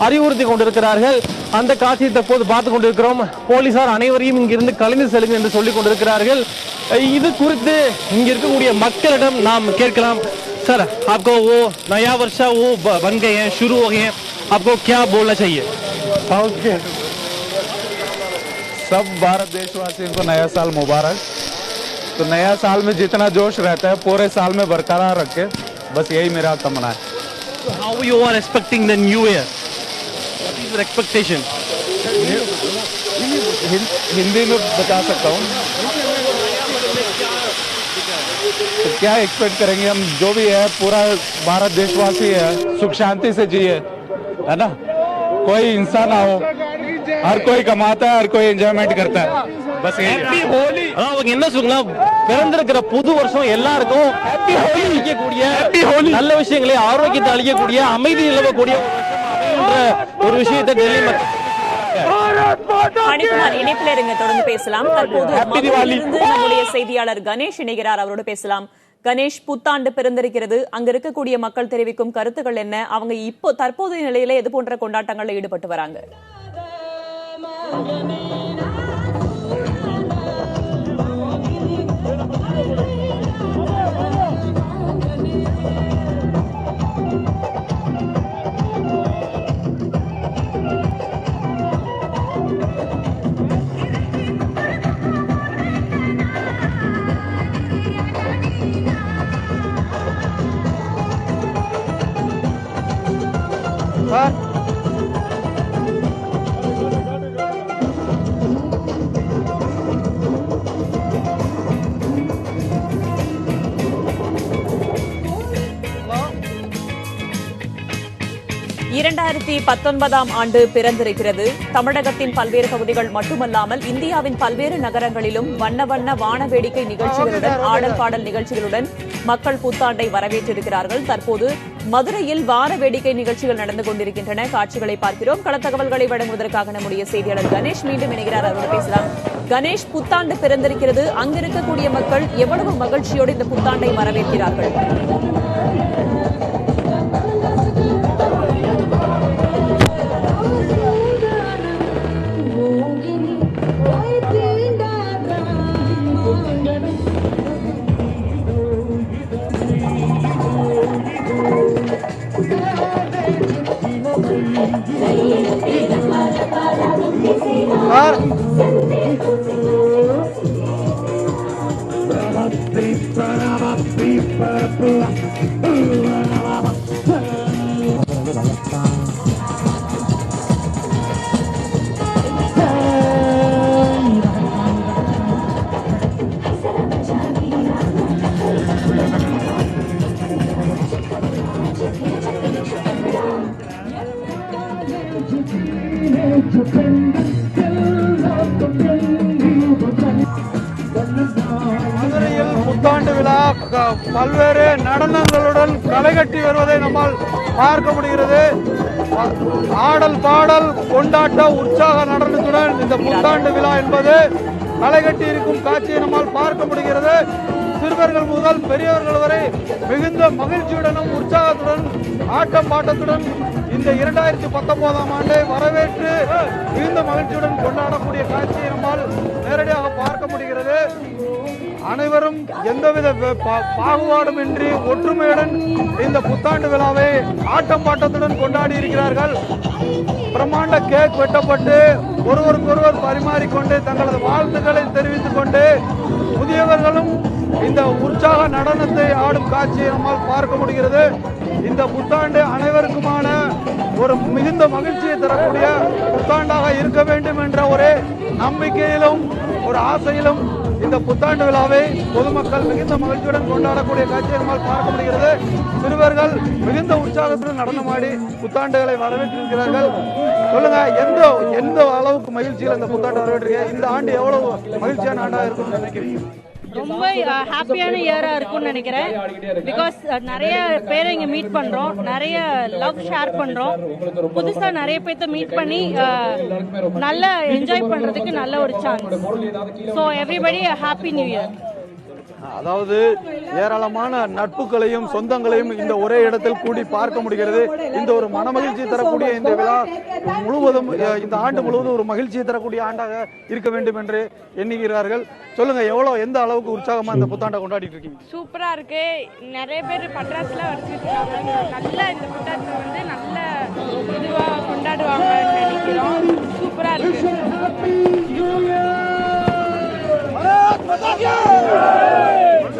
அறிவுறுத்தி கொண்டிருக்கிறார்கள். அந்த காட்சியை தற்போது பார்த்துக் கொண்டிருக்கிறோம். போலீசார் அனைவரையும் இங்கிருந்து கலந்து செல்லுங்கள் என்று சொல்லிக் கொண்டிருக்கிறார்கள். இது குறித்து இங்க இருக்கக்கூடிய மக்களிடம் நாம் கேட்கலாம். सर, आपको वो नया वर्षा वो बन गए हैं, शुरू हो गए हैं, आपको क्या बोलना चाहिए? सब भारत देशवासियों को नया साल मुबारक। तो नया साल में जितना जोश रहता है पूरे साल में बरकरार रखे, बस यही मेरा कामना है। So how you are expecting the new year? What is your expectation? Hindi में बता सकता हूँ। तो क्या एक्सपेक्ट करेंगे हम, जो भी है पूरा भारत देशवासी है सुख शांति से जिए, है ना, कोई हिंसा ना हो, हर कोई कमाता है, हर कोई एंजॉयमेंट करता है, बस ஹாப்பி ஹோலி. அவங்க என்ன சொல்லலாம், பிறந்திருக்கிற புது வருஷம் எல்லாருக்கும் ஹாப்பி ஹோலி அளிக்கக்கூடிய, ஹாப்பி ஹோலி, நல்ல விஷயங்களை ஆரோக்கியத்தை அளிக்கக்கூடிய, அமைதி நிலவக்கூடிய ஒரு வருஷம் அமையுன்ற ஒரு விஷயத்தை டெல்லி மக்கள் மணிக்குமார் இணைப்பில் இருங்க, தொடர்ந்து பேசலாம். தற்போது மதுரையிலிருந்து நம்முடைய செய்தியாளர் கணேஷ் இணைகிறார், அவரோடு பேசலாம். கணேஷ், புத்தாண்டு பிறந்திருக்கிறது, அங்க இருக்கக்கூடிய மக்கள் தெரிவிக்கும் கருத்துக்கள் என்ன? அவங்க இப்போ தற்போதைய நிலையில எது போன்ற கொண்டாட்டங்களில் ஈடுபட்டு வராங்க? ஆண்டு பிறந்திருக்கிறது. தமிழகத்தின் பல்வேறு பகுதிகள் மட்டுமல்லாமல் இந்தியாவின் பல்வேறு நகரங்களிலும் வண்ண வண்ண வான வேடிக்கை நிகழ்ச்சிகளுடன், ஆடல் பாடல் நிகழ்ச்சிகளுடன் மக்கள் புத்தாண்டை வரவேற்றிருக்கிறார்கள். தற்போது மதுரையில் வான வேடிக்கை நிகழ்ச்சிகள் நடந்து கொண்டிருக்கின்றன. காட்சிகளை பார்க்கிறோம். கள தகவல்களை வழங்குவதற்காக நம்முடைய செய்தியாளர் கணேஷ் மீண்டும் இணைகிறார், அவரோடு பேசலாம். கணேஷ், புத்தாண்டு பிறந்திருக்கிறது, அங்கிருக்கக்கூடிய மக்கள் எவ்வளவு மகிழ்ச்சியோடு இந்த புத்தாண்டை வரவேற்கிறார்கள்? மதுரையில் புத்தாண்டு விழா பல்வேறு நடனங்களுடன் களைகட்டி வருவதை நம்மால் பார்க்க முடிகிறது. ஆடல் பாடல் கொண்டாட்ட உற்சாக நடனத்துடன் இந்த புத்தாண்டு விழா என்பது களைகட்டி இருக்கும் காட்சியை நம்மால் பார்க்க முடிகிறது. சிறுவர்கள் முதல் பெரியவர்கள் வரை மிகுந்த மகிழ்ச்சியுடனும் உற்சாகத்துடன் ஆட்டம் பாட்டத்துடன் இந்த 2019ஆம் ஆண்டை வரவேற்று மிகுந்த மகிழ்ச்சியுடன் கொண்டாடக்கூடிய காட்சியை நம்மால் நேரடியாக பார்க்க முடிகிறது. அனைவரும் எந்தவித பாகுபாடுமின்றி ஒற்றுமையுடன் இந்த புத்தாண்டு விழாவை ஆட்டம் பாட்டத்துடன் கொண்டாடி இருக்கிறார்கள். பிரம்மாண்ட கேக் வெட்டப்பட்டு ஒருவருக்கொருவர் பரிமாறிக்கொண்டு தங்களது வாழ்த்துக்களை தெரிவித்துக் கொண்டு முதியவர்களும் இந்த உற்சாக நடனத்தை ஆடும் காட்சியை நம்மால் பார்க்க முடிகிறது. இந்த புத்தாண்டு அனைவருக்குமான ஒரு மிகுந்த மகிழ்ச்சியை தரக்கூடிய புத்தாண்டாக இருக்க வேண்டும் என்ற ஒரு நம்பிக்கையிலும் ஒரு ஆசையிலும் இந்த புத்தாண்டு விழாவை பொதுமக்கள் மிகுந்த மகிழ்ச்சியுடன் கொண்டாடக்கூடிய காட்சியை நம்மால் பார்க்க முடிகிறது. சிறுவர்கள் மிகுந்த உற்சாகத்துடன் நடனமாடி புத்தாண்டுகளை வரவேற்றிருக்கிறார்கள். சொல்லுங்க, எந்த அளவுக்கு மகிழ்ச்சியில் இந்த புத்தாண்டு வரவேற்றிருக்கீங்க? இந்த ஆண்டு எவ்வளவு மகிழ்ச்சியான ஆண்டாக இருக்கும்னு நினைக்கிறீங்க? ரொம்ப ஹாப்பியான இயரா இருக்கும்னு நினைக்கிறேன். பிகாஸ் நிறைய பேரை இங்க மீட் பண்றோம், நிறைய லவ் ஷேர் பண்றோம், புதுசா நிறைய பேர்த்த மீட் பண்ணி நல்லா என்ஜாய் பண்றதுக்கு நல்ல ஒரு chance. So everybody happy new year. அதாவது ஏராளமான நட்புகளையும் சொந்தங்களையும் இந்த ஒரே இடத்தில் கூடி பார்க்க முடிகிறது. இந்த ஒரு மனமகிழ்ச்சி தரக்கூடிய இந்த விழா முழுவதும், இந்த ஆண்டு முழுவதும் ஒரு மகிழ்ச்சியை தரக்கூடிய ஆண்டாக இருக்க வேண்டும் என்று எண்ணுகிறார்கள். சொல்லுங்க, எந்த அளவுக்கு உற்சாகமா இந்த புத்தாண்டை கொண்டாடிட்டு இருக்கீங்க? சூப்பரா இருக்கு. நிறைய பேர் பட்டாசுல வச்சிருக்காங்க. நல்ல இந்த புத்தாண்டை நல்ல இதுவா கொண்டாடுவாங்கன்னு நினைக்கிறோம். சூப்பரா இருக்கு.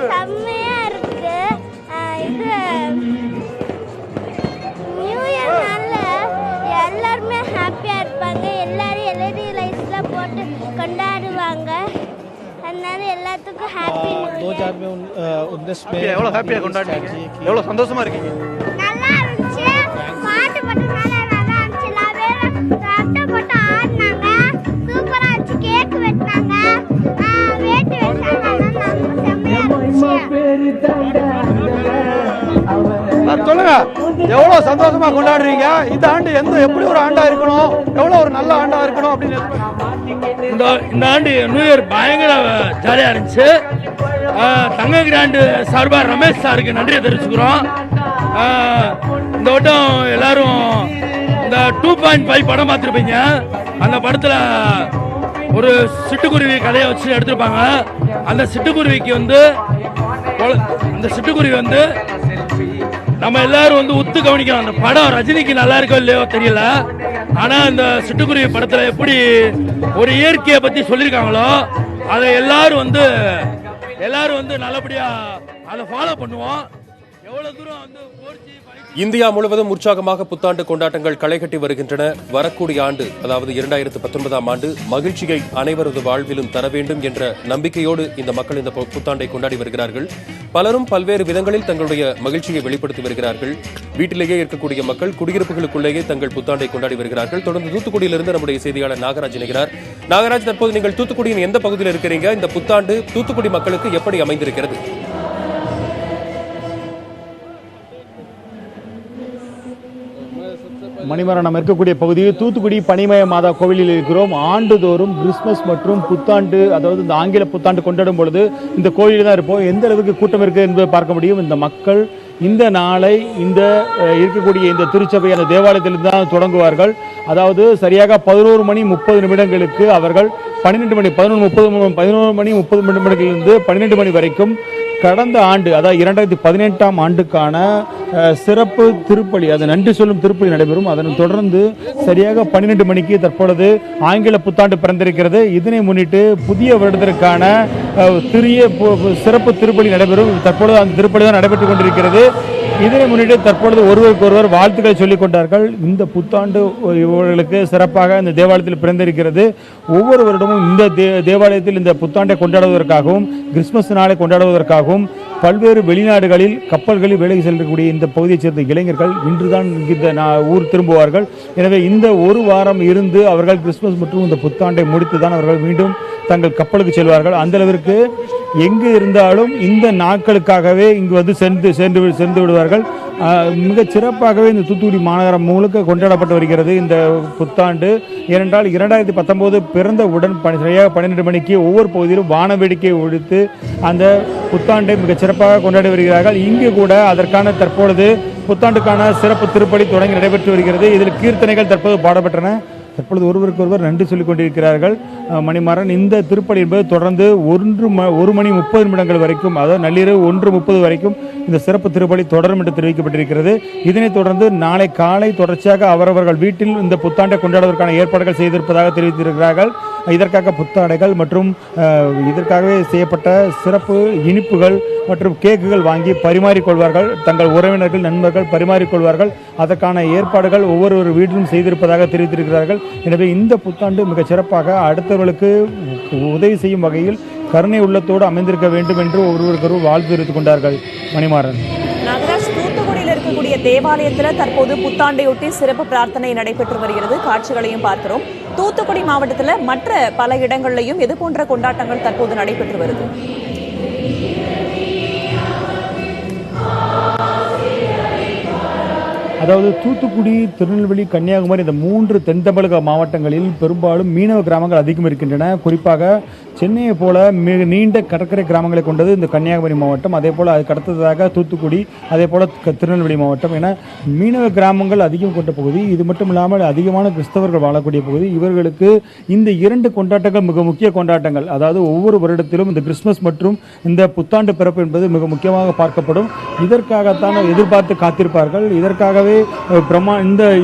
செம்மையா இருக்கு. இது நியூ இயர்னால எல்லாருமே ஹாப்பியா இருப்பாங்க. எல்லாரும் எல்இடி லைட்ஸ்ல போட்டு கொண்டாடுவாங்க. அதனால எல்லாத்துக்கும் ஹாப்பி நியூ இயர். எவ்வளவு ஹாப்பியா கொண்டாடுறீங்க? எவ்வளவு சந்தோஷமா இருக்கீங்க? நல்லா இருந்துச்சு. பாட்டு போட்டனால நல்லா இருந்துச்சு. எல்லாரும் சட்டை போட்டு ஆடினாங்க. சூப்பரா இருந்துச்சு. கேக் வெட்டினாங்க. வேட்டு வெட்டினாங்க. செம்மையா இருந்துச்சு. சொல்லுங்க, எவ்வளவு சந்தோஷமா கொண்டாடுறீங்க? இந்த ஆண்டு எப்படி ஒரு ஆண்டா இருக்கணும், எவ்வளவு ஒரு நல்ல ஆண்டா இருக்கணும் அப்படின்னு இந்த ஆண்டு நியூ இயர் பயங்கர ஜாலியா இருந்துச்சு. தங்க கிராண்டு சார்பா ரமேஷ் சாருக்கு நன்றியை தெரிவிச்சுக்கிறோம். இந்த வட்டம் எல்லாரும் இந்த 2.5 படம் பார்த்துருப்பீங்க. அந்த படத்துல ஒரு சிட்டுக்குருவி கதையை வச்சு எடுத்திருப்பாங்க. அந்த சிட்டுக்குருவிக்கு நம்ம எல்லாரும் உத்து கவனிக்கணும். அந்த படம் ரஜினிக்கு நல்லா இருக்கோ இல்லையோ தெரியல, ஆனா அந்த சிட்டுக்குருவி படத்துல எப்படி ஒரு இயற்கையை பத்தி சொல்லியிருக்காங்களோ அதை எல்லாரும் நல்லபடியா அதை ஃபாலோ பண்ணுவோம். எவ்வளவு தூரம் இந்தியா முழுவதும் உற்சாகமாக புத்தாண்டு கொண்டாட்டங்கள் களைகட்டி வருகின்றன. வரக்கூடிய ஆண்டு, அதாவது 2019ஆம் ஆண்டு மகிழ்ச்சியை அனைவரது வாழ்விலும் தர வேண்டும் என்ற நம்பிக்கையோடு இந்த மக்கள் இந்த புத்தாண்டை கொண்டாடி வருகிறார்கள். பலரும் பல்வேறு விதங்களில் தங்களுடைய மகிழ்ச்சியை வெளிப்படுத்தி வருகிறார்கள். வீட்டிலேயே இருக்கக்கூடிய மக்கள் குடியிருப்புகளுக்குள்ளேயே தங்கள் புத்தாண்டை கொண்டாடி வருகிறார்கள். தொடர்ந்து தூத்துக்குடியிலிருந்து நம்முடைய செய்தியாளர் நாகராஜ் இணைகிறார். நாகராஜ், தற்போது நீங்கள் தூத்துக்குடியின் எந்த பகுதியில் இருக்கிறீங்க? இந்த புத்தாண்டு தூத்துக்குடி மக்களுக்கு எப்படி அமைந்திருக்கிறது? மணிமரம் நம்ம இருக்கக்கூடிய பகுதியில் தூத்துக்குடி பனிமய மாதா கோவிலில் இருக்கிறோம். ஆண்டுதோறும் கிறிஸ்துமஸ் மற்றும் புத்தாண்டு, அதாவது இந்த ஆங்கில புத்தாண்டு கொண்டாடும் பொழுது இந்த கோவிலில் தான் இருப்போம். எந்த அளவுக்கு கூட்டம் இருக்கு என்பதை பார்க்க முடியும். இந்த மக்கள் இந்த நாளை இந்த இருக்கக்கூடிய இந்த திருச்சபை அந்த தேவாலயத்திலிருந்து தான் தொடங்குவார்கள். அதாவது சரியாக 11 மணி 30 நிமிடங்களுக்கு அவர்கள் 11 மணி 30 நிமிடங்களிலிருந்து 12 மணி வரைக்கும் கடந்த ஆண்டு, அதாவது 2018ஆம் ஆண்டுக்கான சிறப்பு திருப்பலி, அது நன்றி சொல்லும் திருப்பலி நடைபெறும். அதனை தொடர்ந்து சரியாக 12 மணிக்கு தற்பொழுது ஆங்கில புத்தாண்டு பிறந்திருக்கிறது. இதனை முன்னிட்டு புதிய வருடத்திற்கான சிறப்பு திருப்பலி நடைபெறும். தற்பொழுது அந்த திருப்பலி தான் நடைபெற்றுக் கொண்டிருக்கிறது. இதனை முன்னிட்டு தற்பொழுது ஒருவருக்கு ஒருவர் வாழ்த்துக்களை சொல்லிக் கொண்டார்கள். இந்த புத்தாண்டு இவர்களுக்கு சிறப்பாக இந்த தேவாலயத்தில் பிறந்திருக்கிறது. ஒவ்வொரு வருடமும் இந்த தேவாலயத்தில் இந்த புத்தாண்டை கொண்டாடுவதற்காகவும் கிறிஸ்துமஸ் நாளை கொண்டாடுவதற்காகவும் பல்வேறு வெளிநாடுகளில் கப்பல்களில் வேலைக்கு செல்லக்கூடிய இந்த பகுதியைச் சேர்ந்த இளைஞர்கள் இன்றுதான் இந்த ஊர் திரும்புவார்கள். எனவே இந்த ஒரு வாரம் இருந்து அவர்கள் கிறிஸ்துமஸ் மற்றும் இந்த புத்தாண்டை முடித்துதான் அவர்கள் மீண்டும் தங்கள் கப்பலுக்கு செல்வார்கள். அந்த அளவிற்கு எங்கு இருந்தாலும் இந்த நாட்களுக்காகவே இங்கு வந்து சென்று விடுவார்கள். மிக சிறப்பாகவே இந்த தூத்துக்குடி மாநகரம் முழுக்க கொண்டாடப்பட்டு வருகிறது இந்த புத்தாண்டு. ஏனென்றால் 2019 பிறந்தவுடன் சரியாக 12 மணிக்கு ஒவ்வொரு பகுதியிலும் வான வேடிக்கை ஒழித்து அந்த புத்தாண்டை மிக சிறப்பாக கொண்டாடி வருகிறார்கள். இங்கு கூட அதற்கான தற்பொழுது புத்தாண்டுக்கான சிறப்பு திருப்பலி தொடங்கி நடைபெற்று வருகிறது. இதில் கீர்த்தனைகள் தற்போது பாடப்பட்டன. தற்பொழுது ஒருவருக்கு ஒருவர் நன்றி சொல்லிக் கொண்டிருக்கிறார்கள். மணிமாறன், இந்த திருப்பலி என்பது தொடர்ந்து 1 மணி 30 நிமிடங்கள் வரைக்கும், அதாவது நள்ளிரவு 1:30 வரைக்கும் இந்த சிறப்பு திருப்பலி தொடரும் என்று தெரிவிக்கப்பட்டிருக்கிறது. இதனைத் தொடர்ந்து நாளை காலை தொடர்ச்சியாக அவரவர்கள் வீட்டில் இந்த புத்தாண்டை கொண்டாடுவதற்கான ஏற்பாடுகள் செய்திருப்பதாக தெரிவித்திருக்கிறார்கள். இதற்காக புத்தாடைகள் மற்றும் இதற்காகவே செய்யப்பட்ட சிறப்பு இனிப்புகள் மற்றும் கேக்குகள் வாங்கி பரிமாறிக்கொள்வார்கள். தங்கள் உறவினர்கள் நண்பர்கள் பரிமாறிக்கொள்வார்கள். அதற்கான ஏற்பாடுகள் ஒவ்வொரு வீட்டிலும் செய்திருப்பதாக தெரிவித்திருக்கிறார்கள். எனவே இந்த புத்தாண்டு மிக சிறப்பாக அடுத்தவர்களுக்கு உதவி செய்யும் வகையில் கருணை உள்ளத்தோடு அமைந்திருக்க வேண்டும் என்று ஒருவருக்கொரு வாழ்த்து தெரிவித்துக் கொண்டார்கள். மணிமாறன். நாகராஜ், தூத்துக்குடியில் இருக்கக்கூடிய தேவாலயத்தில் தற்போது புத்தாண்டையொட்டி சிறப்பு பிரார்த்தனை நடைபெற்று வருகிறது. காட்சிகளையும் பார்க்கிறோம். தூத்துக்குடி மாவட்டத்தில் மற்ற பல இடங்களிலையும் இது போன்ற கொண்டாட்டங்கள் தற்போது நடைபெற்று வருது. அதாவது தூத்துக்குடி, திருநெல்வேலி, கன்னியாகுமரி இந்த 3 தென் தமிழக மாவட்டங்களில் பெரும்பாலும் மீனவ கிராமங்கள் அதிகம் இருக்கின்றன. குறிப்பாக சென்னையை போல மிக நீண்ட கடற்கரை கிராமங்களை கொண்டது இந்த கன்னியாகுமரி மாவட்டம். அதே போல் அதுக்கு அடுத்ததாக தூத்துக்குடி, அதே போல் திருநெல்வேலி மாவட்டம் என மீனவ கிராமங்கள் அதிகம் கொண்ட பகுதி. இது மட்டும் இல்லாமல் அதிகமான கிறிஸ்தவர்கள் வாழக்கூடிய பகுதி. இவர்களுக்கு இந்த 2 கொண்டாட்டங்கள் மிக முக்கிய கொண்டாட்டங்கள். அதாவது ஒவ்வொரு வருடத்திலும் இந்த கிறிஸ்துமஸ் மற்றும் இந்த புத்தாண்டு பிறப்பு என்பது மிக முக்கியமாக பார்க்கப்படும். இதற்காகத்தான் எதிர்பார்த்து காத்திருப்பார்கள். இதற்காகவே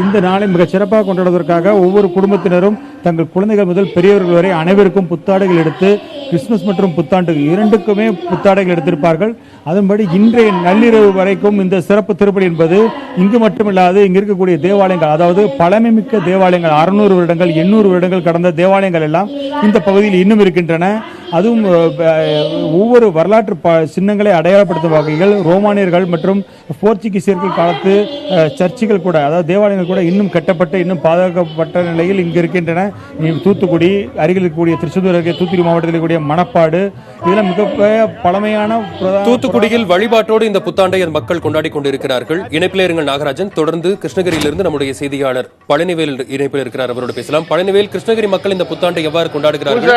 இந்த நாளை மிக சிறப்பாக கொண்டாடுவதற்காக ஒவ்வொரு குடும்பத்தினரும் தங்கள் குழந்தைகள் முதல் பெரியவர்கள் வரை அனைவருக்கும் புத்தாடைகள் எடுத்து கிறிஸ்துமஸ் மற்றும் புத்தாண்டு இரண்டுக்குமே புத்தாடைகள் எடுத்திருப்பார்கள். அதன்படி இன்றைய நள்ளிரவு வரைக்கும் இந்த சிறப்பு திருப்பலி என்பது இங்கு மட்டுமில்லாது இங்கு இருக்கக்கூடிய தேவாலயங்கள், அதாவது பழமைமிக்க தேவாலயங்கள் 600 வருடங்கள் 800 வருடங்கள் கடந்த தேவாலயங்கள் எல்லாம் இந்த பகுதியில் இன்னும் இருக்கின்றன. அதுவும் ஒவ்வொரு வரலாற்று சின்னங்களை அடையாளப்படுத்தும் வகைகள் ரோமானியர்கள் மற்றும் போர்ச்சுகீசியர்கள் காலத்து சர்ச்சுகள் கூட, அதாவது தேவாலயங்கள் கூட இன்னும் கட்டப்பட்டு இன்னும் பாதுகாக்கப்பட்ட நிலையில் இங்கு இருக்கின்றன. தூத்துக்குடி அருகில் இருக்கக்கூடிய திருச்செந்தூர் அருகே தூத்துக்குடி மாவட்டத்தில் இருக்கக்கூடிய மணப்பாடு, இதெல்லாம் மிக பழமையான. தூத்துக்குடியில் வழிபாட்டோடு இந்த புத்தாண்டை மக்கள் கொண்டாடி கொண்டிருக்கிறார்கள். இணைப்பில் இருங்கள் நாகராஜன். தொடர்ந்து கிருஷ்ணகிரியிலிருந்து நம்முடைய செய்தியாளர் பழனிவேல் இணைப்பில் இருக்கிறார், அவரோடு பேசலாம். பழனிவேல், கிருஷ்ணகிரி மக்கள் இந்த புத்தாண்டை எவ்வாறு கொண்டாடுகிறார்கள்?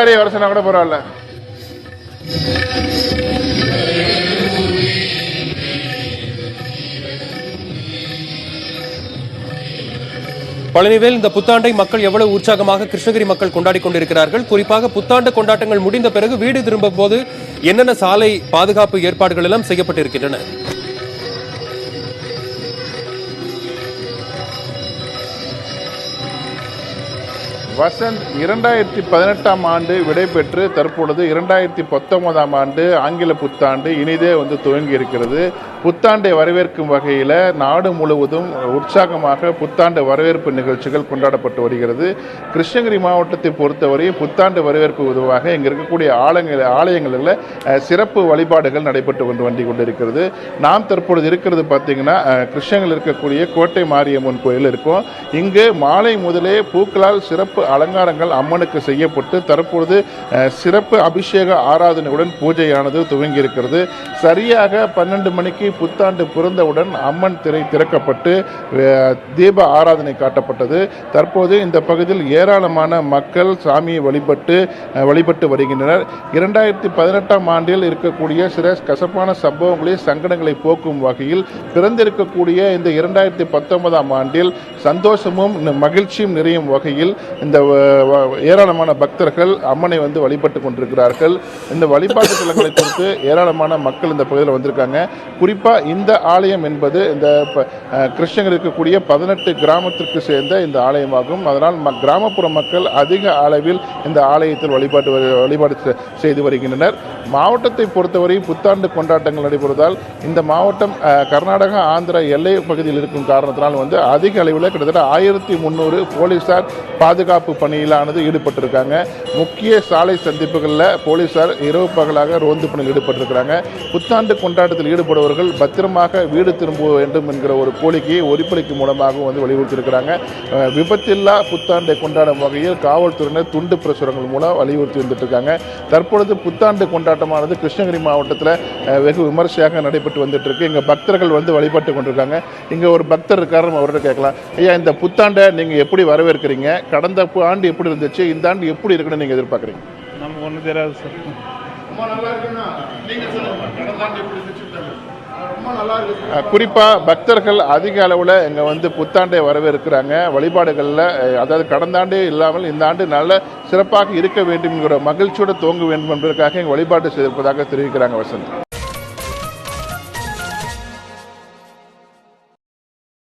பழனிவேல், இந்த புத்தாண்டை மக்கள் எவ்வளவு உற்சாகமாக கிருஷ்ணகிரி மக்கள் கொண்டாடி கொண்டிருக்கிறார்கள்? குறிப்பாக புத்தாண்டு கொண்டாட்டங்கள் முடிந்த பிறகு வீடு திரும்பும் போது என்னென்ன சாலை பாதுகாப்பு ஏற்பாடுகள் எல்லாம் செய்யப்பட்டிருக்கின்றன? வசந்த், 2018ஆம் ஆண்டு விடைபெற்று தற்பொழுது 2019ஆம் ஆண்டு ஆங்கில புத்தாண்டு இனிதே துவங்கி இருக்கிறது. புத்தாண்டை வரவேற்கும் வகையில் நாடு முழுவதும் உற்சாகமாக புத்தாண்டு வரவேற்பு நிகழ்ச்சிகள் கொண்டாடப்பட்டு வருகிறது. கிருஷ்ணகிரி மாவட்டத்தை பொறுத்தவரை புத்தாண்டு வரவேற்பு உதவாக இங்கே இருக்கக்கூடிய ஆலயங்களில் சிறப்பு வழிபாடுகள் நடைபெற்று கொண்டிருக்கிறது. நாம் தற்பொழுது இருக்கிறது பார்த்தீங்கன்னா கிருஷ்ணகிரியில் இருக்கக்கூடிய கோட்டை மாரியம்மன் கோயில் இருக்கும். இங்கு மாலை முதலே பூக்களால் சிறப்பு அலங்காரங்கள் அம்மனுக்கு செய்யப்பட்டு தற்பொழுது சிறப்பு அபிஷேக ஆராதனையுடன் பூஜையானது துவங்கி இருக்கிறது. சரியாக 12 மணிக்கு புத்தாண்டு பிறந்தவுடன் அம்மன் திரை திறக்கப்பட்டு தீப ஆராதனை காட்டப்பட்டது. தற்போது இந்த பகுதியில் ஏராளமான மக்கள் சாமியை வழிபட்டு வருகின்றனர். 2018ஆம் ஆண்டில் இருக்கக்கூடிய சில கசப்பான சம்பவங்களை சங்கடங்களை போக்கும் வகையில் பிறந்திருக்கக்கூடிய இந்த 2019ஆம் ஆண்டில் சந்தோஷமும் மகிழ்ச்சியும் நிறையும் வகையில் இந்த ஏராளமான பக்தர்கள் அம்மனை வழிபட்டு கொண்டிருக்கிறார்கள். இந்த வழிபாட்டு தலங்களை பொறுத்து ஏராளமான மக்கள் இந்த பகுதியில் வந்திருக்காங்க. குறிப்பா இந்த ஆலயம் என்பது இந்த கிருஷ்ணகிரி இருக்கக்கூடிய 18 கிராமத்திற்கு சேர்ந்த இந்த ஆலயமாகும். அதனால் கிராமப்புற மக்கள் அதிக அளவில் இந்த ஆலயத்தில் வழிபாடு செய்து வருகின்றனர். மாவட்டத்தை பொறுத்தவரை புத்தாண்டு கொண்டாட்டங்கள் நடைபெறுவதால் இந்த மாவட்டம் கர்நாடகா ஆந்திரா எல்லை பகுதியில் இருக்கும் காரணத்தினால் அதிக அளவில் கிட்டத்தட்ட 1300 போலீசார் பாதுகாப்பு பணியிலானது ஈடுபட்டிருக்காங்க. முக்கிய சாலை சந்திப்புகளில் போலீசார் இரவு பகலாக ரோந்து பணியில் ஈடுபட்டிருக்கிறாங்க. புத்தாண்டு கொண்டாட்டத்தில் ஈடுபடுபவர்கள் பத்திரமாக வீடு திரும்ப வேண்டும் என்கிற ஒரு கோரிக்கையை ஒலிப்பளிக்கு மூலமாக வலியுறுத்தியிருக்கிறாங்க. விபத்தில்லா புத்தாண்டை கொண்டாடும் வகையில் காவல்துறையினர் துண்டு பிரசுரங்கள் மூலம் வலியுறுத்தி வந்துட்டு இருக்காங்க. தற்பொழுது புத்தாண்டு கொண்டாட்டமானது கிருஷ்ணகிரி மாவட்டத்தில் வெகு விமர்சையாக நடைபெற்று வந்துட்டு இருக்கு. இங்க பக்தர்கள் வழிபட்டு கொண்டிருக்காங்க. இங்க ஒரு பக்தர் இருக்காரு, அவர்கிட்ட கேட்கலாம். ஐயா, இந்த புத்தாண்டை நீங்க எப்படி வரவேற்கிறீங்க? கடந்த ஆண்டு எப்படி இருந்துச்சு, இந்த ஆண்டு எப்படி இருக்குன்னு நீங்க எதிர்பார்க்குறீங்க? நமக்கு ஒன்றும் தெரியாது சார். குறிப்பா பக்தர்கள் அதிக அளவுல இங்க புத்தாண்டை வரவேற்கிறாங்க. வழிபாடுகள்ல அதாவது கடந்த ஆண்டு இல்லாமல் இந்த ஆண்டு நல்ல சிறப்பாக இருக்க வேண்டும் என்கிற மகிழ்ச்சியோட துவங்க வேண்டும் என்பதற்காக இங்க வழிபாடு செய்திருப்பதாக தெரிவிக்கிறாங்க. வசந்த்.